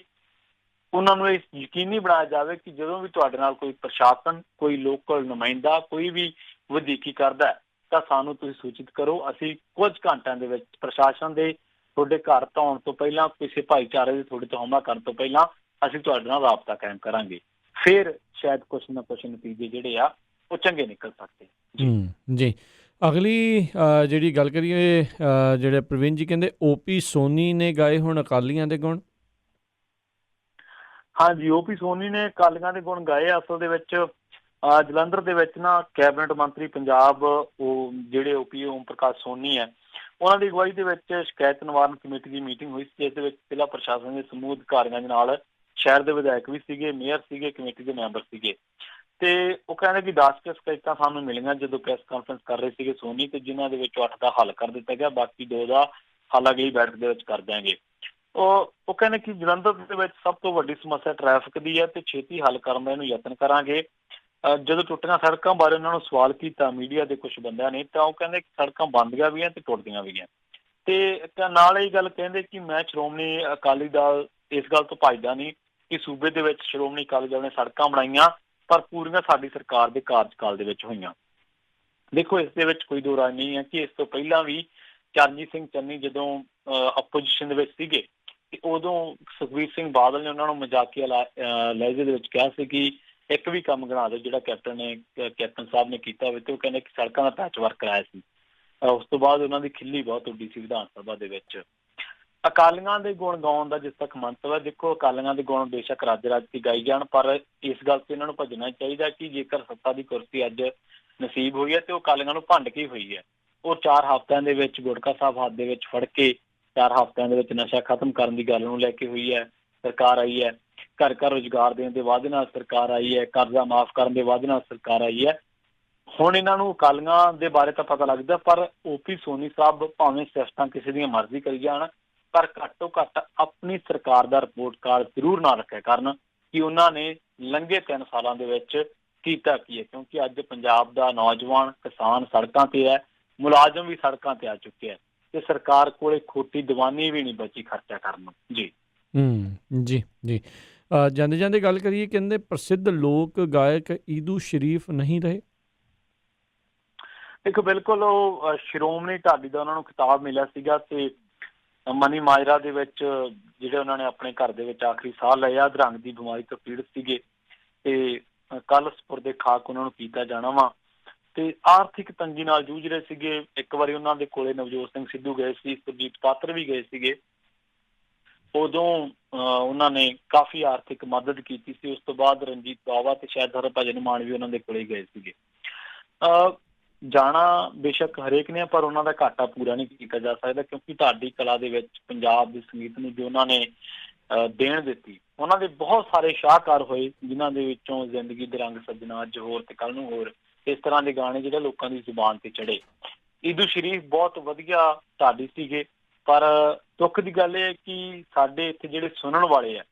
ਉਹਨਾਂ ਨੂੰ ਇਹ ਯਕੀਨੀ ਬਣਾਇਆ ਜਾਵੇ ਕਿ ਜਦੋਂ ਵੀ ਤੁਹਾਡੇ ਨਾਲ ਕੋਈ ਪ੍ਰਸ਼ਾਸਨ, ਕੋਈ ਲੋਕਲ ਨੁਮਾਇੰਦਾ, ਕੋਈ ਵੀ ਵਧੀਕੀ ਕਰਦਾ ਤਾਂ ਸਾਨੂੰ ਤੁਸੀਂ ਸੂਚਿਤ ਕਰੋ। ਅਸੀਂ ਕੁਝ ਘੰਟਿਆਂ ਦੇ ਵਿੱਚ ਪ੍ਰਸ਼ਾਸਨ ਦੇ ਤੁਹਾਡੇ ਘਰ ਧਾਉਣ ਤੋਂ ਪਹਿਲਾਂ, ਕਿਸੇ ਭਾਈਚਾਰੇ ਦੇ ਤੁਹਾਡੇ ਤੋਂ ਹਮਲਾ ਕਰਨ ਤੋਂ ਪਹਿਲਾਂ ਅਸੀਂ ਤੁਹਾਡੇ ਨਾਲ ਰਾਬਤਾ ਕਾਇਮ ਕਰਾਂਗੇ। ਫਿਰ ਸ਼ਾਇਦ ਕੁਛ ਨਾ ਕੁਛ ਨਤੀਜੇ ਜਿਹੜੇ ਆ ਉਹ ਚੰਗੇ ਨਿਕਲ ਸਕਦੇ। ਜੀ ਅਗਲੀ ਜਿਹੜੀ ਗੱਲ ਕਰੀਏ, ਜਿਹੜੇ ਪ੍ਰਵੀਨ ਜੀ ਕਹਿੰਦੇ ਓਪੀ ਸੋਨੀ ਨੇ ਗਾਏ ਹੁਣ ਅਕਾਲੀਆਂ ਦੇ ਗੁਣ। ਹਾਂਜੀ, ਓਪੀ ਸੋਨੀ ਨੇ ਅਕਾਲੀਆਂ ਦੇ ਗੁਣ ਗਾਏ। ਅਸਲ ਦੇ ਵਿੱਚ ਜਲੰਧਰ ਦੇ ਵਿੱਚ ਨਾ ਕੈਬਨਿਟ ਮੰਤਰੀ ਪੰਜਾਬ ਉਹ ਜਿਹੜੇ ਓਪੀ ਓਮ ਪ੍ਰਕਾਸ਼ ਸੋਨੀ ਹੈ, ਉਹਨਾਂ ਦੀ ਅਗਵਾਈ ਦੇ ਵਿੱਚ ਸ਼ਿਕਾਇਤ ਨਿਵਾਰਨ ਕਮੇਟੀ ਦੀ ਮੀਟਿੰਗ ਹੋਈ ਸੀ, ਜਿਸ ਦੇ ਵਿੱਚ ਜ਼ਿਲ੍ਹਾ ਪ੍ਰਸ਼ਾਸਨ ਦੇ ਸਮੂਹ ਅਧਿਕਾਰੀਆਂ ਦੇ ਨਾਲ ਸ਼ਹਿਰ ਦੇ ਵਿਧਾਇਕ ਵੀ ਸੀਗੇ, ਮੇਅਰ ਸੀਗੇ, ਕਮੇਟੀ ਦੇ ਮੈਂਬਰ ਸੀਗੇ। ਤੇ ਉਹ ਕਹਿੰਦੇ ਕਿ 10 ਸ਼ਿਕਾਇਤਾਂ ਸਾਨੂੰ ਮਿਲੀਆਂ ਜਦੋਂ ਪ੍ਰੈਸ ਕਾਨਫਰੰਸ ਕਰ ਰਹੇ ਸੀਗੇ ਸੋਨੀ, ਤੇ ਜਿਨ੍ਹਾਂ ਦੇ ਵਿੱਚ 8 ਦਾ ਹੱਲ ਕਰ ਦਿੱਤਾ ਗਿਆ, ਬਾਕੀ 2 ਦਾ ਹੱਲ ਅਗਲੀ ਬੈਠਕ ਦੇ ਵਿੱਚ ਕਰ ਦਿਆਂਗੇ। ਉਹ ਕਹਿੰਦੇ ਕਿ ਜਲੰਧਰ ਦੇ ਵਿੱਚ ਸਭ ਤੋਂ ਵੱਡੀ ਸਮੱਸਿਆ ਟ੍ਰੈਫਿਕ ਦੀ ਹੈ ਤੇ ਛੇਤੀ ਹੱਲ ਕਰਨ ਦਾ ਇਹਨੂੰ ਯਤਨ ਕਰਾਂਗੇ। ਜਦੋਂ ਟੁੱਟੀਆਂ ਸੜਕਾਂ ਬਾਰੇ ਉਹਨਾਂ ਨੂੰ ਸਵਾਲ ਕੀਤਾ ਮੀਡੀਆ ਦੇ ਕੁਝ ਬੰਦਿਆਂ ਨੇ, ਤਾਂ ਉਹ ਕਹਿੰਦੇ ਕਿ ਸੜਕਾਂ ਬਣਦੀਆਂ ਵੀ ਤੇ ਟੁੱਟਦੀਆਂ ਵੀ। ਤੇ ਨਾਲ ਇਹ ਗੱਲ ਕਹਿੰਦੇ ਕਿ ਮੈਂ ਸ਼੍ਰੋਮਣੀ ਅਕਾਲੀ ਦਲ ਇਸ ਗੱਲ ਤੋਂ ਭੱਜਦਾ ਨਹੀਂ ਕਿ ਸੂਬੇ ਦੇ ਵਿੱਚ ਸ਼੍ਰੋਮਣੀ ਅਕਾਲੀ ਦਲ ਨੇ ਸੜਕਾਂ ਬਣਾਈਆਂ, ਪਰ ਪੂਰੀਆਂ ਸਾਡੀ ਸਰਕਾਰ ਦੇ ਕਾਰਜਕਾਲ ਦੇ ਵਿੱਚ ਹੋਈਆਂ। ਦੇਖੋ, ਇਸ ਦੇ ਵਿੱਚ ਕੋਈ ਦੋ ਰਾਏ ਨਹੀਂ ਹੈ ਕਿ ਇਸ ਤੋਂ ਪਹਿਲਾਂ ਵੀ ਚਰਨਜੀਤ ਸਿੰਘ ਚੰਨੀ ਜਦੋਂ ਆਪੋਜੀਸ਼ਨ ਦੇ ਵਿੱਚ ਸੀਗੇ ਤੇ ਉਦੋਂ ਸੁਖਬੀਰ ਸਿੰਘ ਬਾਦਲ ਨੇ ਉਹਨਾਂ ਨੂੰ ਮਜ਼ਾਕੀਆ ਲਹਿਜੇ ਦੇ ਵਿੱਚ ਕਿਹਾ ਸੀ ਕਿ ਇੱਕ ਵੀ ਕੰਮ ਗਣਾ ਦਿਓ ਜਿਹੜਾ ਕੈਪਟਨ ਸਾਹਿਬ ਨੇ ਕੀਤਾ ਹੋਵੇ, ਤੇ ਉਹ ਕਹਿੰਦੇ ਕਿ ਸੜਕਾਂ ਦਾ ਪੈਚ ਵਰਕ ਕਰਾਇਆ ਸੀ। ਉਸ ਤੋਂ ਬਾਅਦ ਉਹਨਾਂ ਦੀ ਖਿੱਲੀ ਬਹੁਤ ਉੱਡੀ ਸੀ ਵਿਧਾਨ ਸਭਾ ਦੇ ਵਿੱਚ। ਅਕਾਲੀਆਂ ਦੇ ਗੁਣ ਗਾਉਣ ਦਾ ਜਿਸ ਤੱਕ ਮੰਤਵ ਹੈ, ਦੇਖੋ ਅਕਾਲੀਆਂ ਦੇ ਗੁਣ ਬੇਸ਼ੱਕ ਰਾਜ ਦੀ ਗਾਈ ਜਾਣ, ਪਰ ਇਸ ਗੱਲ ਤੇ ਇਹਨਾਂ ਨੂੰ ਭੱਜਣਾ ਚਾਹੀਦਾ ਕਿ ਜੇਕਰ ਸੱਤਾ ਦੀ ਕੁਰਸੀ ਅੱਜ ਨਸੀਬ ਹੋਈ ਹੈ ਤੇ ਉਹ ਅਕਾਲੀਆਂ ਨੂੰ ਭੰਡ ਕੇ ਹੋਈ ਹੈ। ਉਹ 4 ਹਫ਼ਤਿਆਂ ਦੇ ਵਿੱਚ ਗੁਟਕਾ ਸਾਹਿਬ ਹੱਥ ਦੇ ਵਿੱਚ ਫੜ ਕੇ 4 ਹਫ਼ਤਿਆਂ ਦੇ ਵਿੱਚ ਨਸ਼ਾ ਖਤਮ ਕਰਨ ਦੀ ਗੱਲ ਨੂੰ ਲੈ ਕੇ ਹੋਈ ਹੈ ਸਰਕਾਰ ਆਈ ਹੈ। ਘਰ ਘਰ ਰੁਜ਼ਗਾਰ ਦੇਣ ਦੇ ਵਾਅਦੇ ਨਾਲ ਸਰਕਾਰ ਆਈ ਹੈ, ਕਰਜ਼ਾ ਮਾਫ਼ ਕਰਨ ਦੇ ਵਾਅਦੇ ਨਾਲ ਸਰਕਾਰ ਆਈ ਹੈ। ਹੁਣ ਇਹਨਾਂ ਨੂੰ ਅਕਾਲੀਆਂ ਦੇ ਬਾਰੇ ਤਾਂ ਪਤਾ ਲੱਗਦਾ, ਪਰ ਓਪੀ ਸੋਨੀ ਸਾਹਿਬ ਭਾਵੇਂ ਸਿਫਤਾਂ ਕਿਸੇ ਦੀਆਂ ਮਰਜ਼ੀ ਕਰੀ ਜਾਣ, ਪਰ ਘੱਟੋ ਘੱਟ ਆਪਣੀ ਸਰਕਾਰ ਦਾ ਰਿਪੋਰਟ ਕਾਰਡ ਜ਼ਰੂਰ ਨਾ ਰੱਖਿਆ ਕਰਨ ਕਿ ਉਹਨਾਂ ਨੇ ਲੰਘੇ 3 ਸਾਲਾਂ ਦੇ ਵਿੱਚ ਕੀਤਾ ਕੀ ਹੈ। ਕਿਉਂਕਿ ਅੱਜ ਪੰਜਾਬ ਦਾ ਨੌਜਵਾਨ ਕਿਸਾਨ ਸੜਕਾਂ ਤੇ ਹੈ, ਮੁਲਾਜ਼ਮ ਵੀ ਸੜਕਾਂ ਤੇ ਆ ਚੁੱਕੇ ਹੈ ਤੇ ਸਰਕਾਰ ਕੋਲੇ ਖੋਟੀ ਦੀਵਾਨੀ ਵੀ ਨਹੀਂ ਬਚੀ ਖਰਚਾ ਕਰਨ ਨੂੰ। ਜੀ ਜੀ ਜਾਂਦੇ ਜਾਂਦੇ ਗੱਲ ਕਰੀਏ, ਕਹਿੰਦੇ ਪ੍ਰਸਿੱਧ ਲੋਕ ਗਾਇਕ ਈਦੂ ਸ਼ਰੀਫ ਨਹੀਂ ਰਹੇ। ਦੇਖੋ, ਬਿਲਕੁਲ ਉਹ ਸ਼੍ਰੋਮਣੀ ਢਾਡੀ ਦਾ ਉਹਨਾਂ ਨੂੰ ਖਿਤਾਬ ਮਿਲਿਆ ਸੀਗਾ ਤੇ ਮਨੀ ਮਾਜਰਾ ਦੇ ਵਿੱਚ ਜਿਹੜੇ ਉਹਨਾਂ ਨੇ ਆਪਣੇ ਘਰ ਦੇ ਵਿੱਚ ਆਖਰੀ ਸਾਹ ਲਏ ਆ, ਅਧਰੰਗ ਦੀ ਬਿਮਾਰੀ ਤੋਂ ਪੀੜਤ ਸੀਗੇ ਤੇ ਕੱਲ੍ਹ ਸਪੁਰਦੇ ਖਾਕ ਉਹਨਾਂ ਨੂੰ ਕੀਤਾ ਜਾਣਾ ਵਾ ਤੇ ਆਰਥਿਕ ਤੰਗੀ ਨਾਲ ਜੂਝ ਰਹੇ ਸੀਗੇ। ਇੱਕ ਵਾਰੀ ਉਹਨਾਂ ਦੇ ਕੋਲੇ ਨਵਜੋਤ ਸਿੰਘ ਸਿੱਧੂ ਗਏ ਸੀ, ਸੁਰਜੀਤ ਪਾਤਰ ਵੀ ਗਏ ਸੀਗੇ, ਉਦੋਂ ਉਹਨਾਂ ਨੇ ਕਾਫੀ ਆਰਥਿਕ ਮਦਦ ਕੀਤੀ ਸੀ। ਉਸ ਤੋਂ ਬਾਅਦ ਰਣਜੀਤ ਬਾਵਾ ਤੇ ਸ਼ਾਇਦ ਹਰਭਜਨ ਮਾਨ ਵੀ ਉਹਨਾਂ ਦੇ ਕੋਲੇ ਗਏ ਸੀਗੇ। ਜਾਣਾ ਬੇਸ਼ੱਕ ਹਰੇਕ ਨੇ, ਪਰ ਉਹਨਾਂ ਦਾ ਘਾਟਾ ਪੂਰਾ ਨਹੀਂ ਕੀਤਾ ਜਾ ਸਕਦਾ, ਕਿਉਂਕਿ ਢਾਡੀ ਕਲਾ ਦੇ ਵਿੱਚ ਪੰਜਾਬ ਦੇ ਸੰਗੀਤ ਨੂੰ ਜੋ ਉਹਨਾਂ ਨੇ ਦੇਣ ਦਿੱਤੀ। ਉਹਨਾਂ ਦੇ ਬਹੁਤ ਸਾਰੇ ਸ਼ਾਹਕਾਰ ਹੋਏ, ਜਿਨ੍ਹਾਂ ਦੇ ਵਿੱਚੋਂ ਜ਼ਿੰਦਗੀ ਦੇ ਰੰਗ ਸੱਜਣਾ, ਅੱਜ ਹੋਰ ਤੇ ਕੱਲ ਨੂੰ ਹੋਰ, ਇਸ ਤਰ੍ਹਾਂ ਦੇ ਗਾਣੇ ਜਿਹੜੇ ਲੋਕਾਂ ਦੀ ਜ਼ੁਬਾਨ ਤੇ ਚੜੇ। ਈਦੂ ਸ਼ਰੀਫ ਬਹੁਤ ਵਧੀਆ ਢਾਡੀ ਸੀਗੇ, ਪਰ ਦੁੱਖ ਦੀ ਗੱਲ ਇਹ ਹੈ ਕਿ ਸਾਡੇ ਇੱਥੇ ਜਿਹੜੇ ਸੁਣਨ ਵਾਲੇ ਆ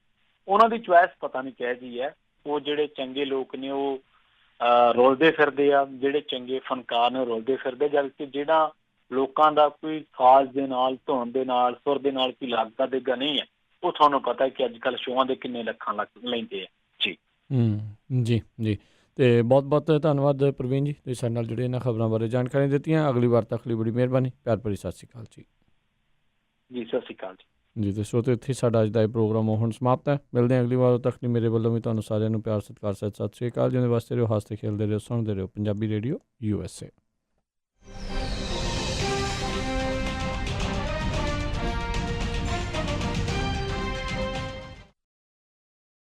ਉਹਨਾਂ ਦੀ ਚੁਆਇਸ ਪਤਾ ਨਹੀਂ ਕਿਹੋ ਜਿਹੀ ਹੈ। ਉਹ ਜਿਹੜੇ ਚੰਗੇ ਲੋਕ ਨੇ ਉਹ ਰੁਲਦੇ ਫਿਰਦੇ ਆ, ਜਿਹੜੇ ਚੰਗੇ ਫਨਕਾਰ ਨੇ ਰੁਲਦੇ ਫਿਰਦੇ, ਜਦਕਿ ਜਿਹੜਾ ਲੋਕਾਂ ਦਾ ਕੋਈ ਸਾਜ਼ ਦੇ ਨਾਲ, ਧੁਨ ਦੇ ਨਾਲ, ਸੁਰ ਦੇ ਨਾਲ ਕੋਈ ਲੱਗਦਾ ਦੇਗਾ ਨਹੀਂ ਹੈ, ਉਹ ਤੁਹਾਨੂੰ ਪਤਾ ਹੈ ਕਿ ਅੱਜ ਕੱਲ੍ਹ ਸ਼ੋਆਂ ਦੇ ਕਿੰਨੇ ਲੱਖਾਂ ਲੱਗ ਲੈਂਦੇ ਆ ਜੀ। ਜੀ ਜੀ। ਅਤੇ ਬਹੁਤ ਬਹੁਤ ਧੰਨਵਾਦ ਪ੍ਰਵੀਨ ਜੀ, ਤੁਸੀਂ ਸਾਡੇ ਨਾਲ ਜੁੜੇ ਇਹਨਾਂ ਖਬਰਾਂ ਬਾਰੇ ਜਾਣਕਾਰੀ ਦਿੱਤੀਆਂ। ਅਗਲੀ ਵਾਰ ਤੱਕ ਲਈ ਬੜੀ ਮਿਹਰਬਾਨੀ। ਪਿਆਰ ਭਰੀ ਸਤਿ ਸ਼੍ਰੀ ਅਕਾਲ ਜੀ। ਜੀ ਸਤਿ ਸ਼੍ਰੀ ਅਕਾਲ ਜੀ। ਜੀ, ਤੇ ਸਰੋਤਿਓ ਇੱਥੇ ਸਾਡਾ ਅੱਜ ਦਾ ਇਹ ਪ੍ਰੋਗਰਾਮ ਹੁਣ ਸਮਾਪਤ ਹੈ। ਮਿਲਦੇ ਹਾਂ ਅਗਲੀ ਵਾਰ, ਉਦੋਂ ਤੱਕ ਲਈ ਮੇਰੇ ਵੱਲੋਂ ਵੀ ਤੁਹਾਨੂੰ ਸਾਰਿਆਂ ਨੂੰ ਪਿਆਰ ਸਤਿਕਾਰ ਸਤਿ ਸ਼੍ਰੀ ਅਕਾਲ। ਜਿਹਦੇ ਵਾਸਤੇ ਰਹੋ, ਹੱਸਦੇ ਖੇਲਦੇ ਰਹੋ, ਸੁਣਦੇ ਰਹੋ ਪੰਜਾਬੀ ਰੇਡੀਓ USA।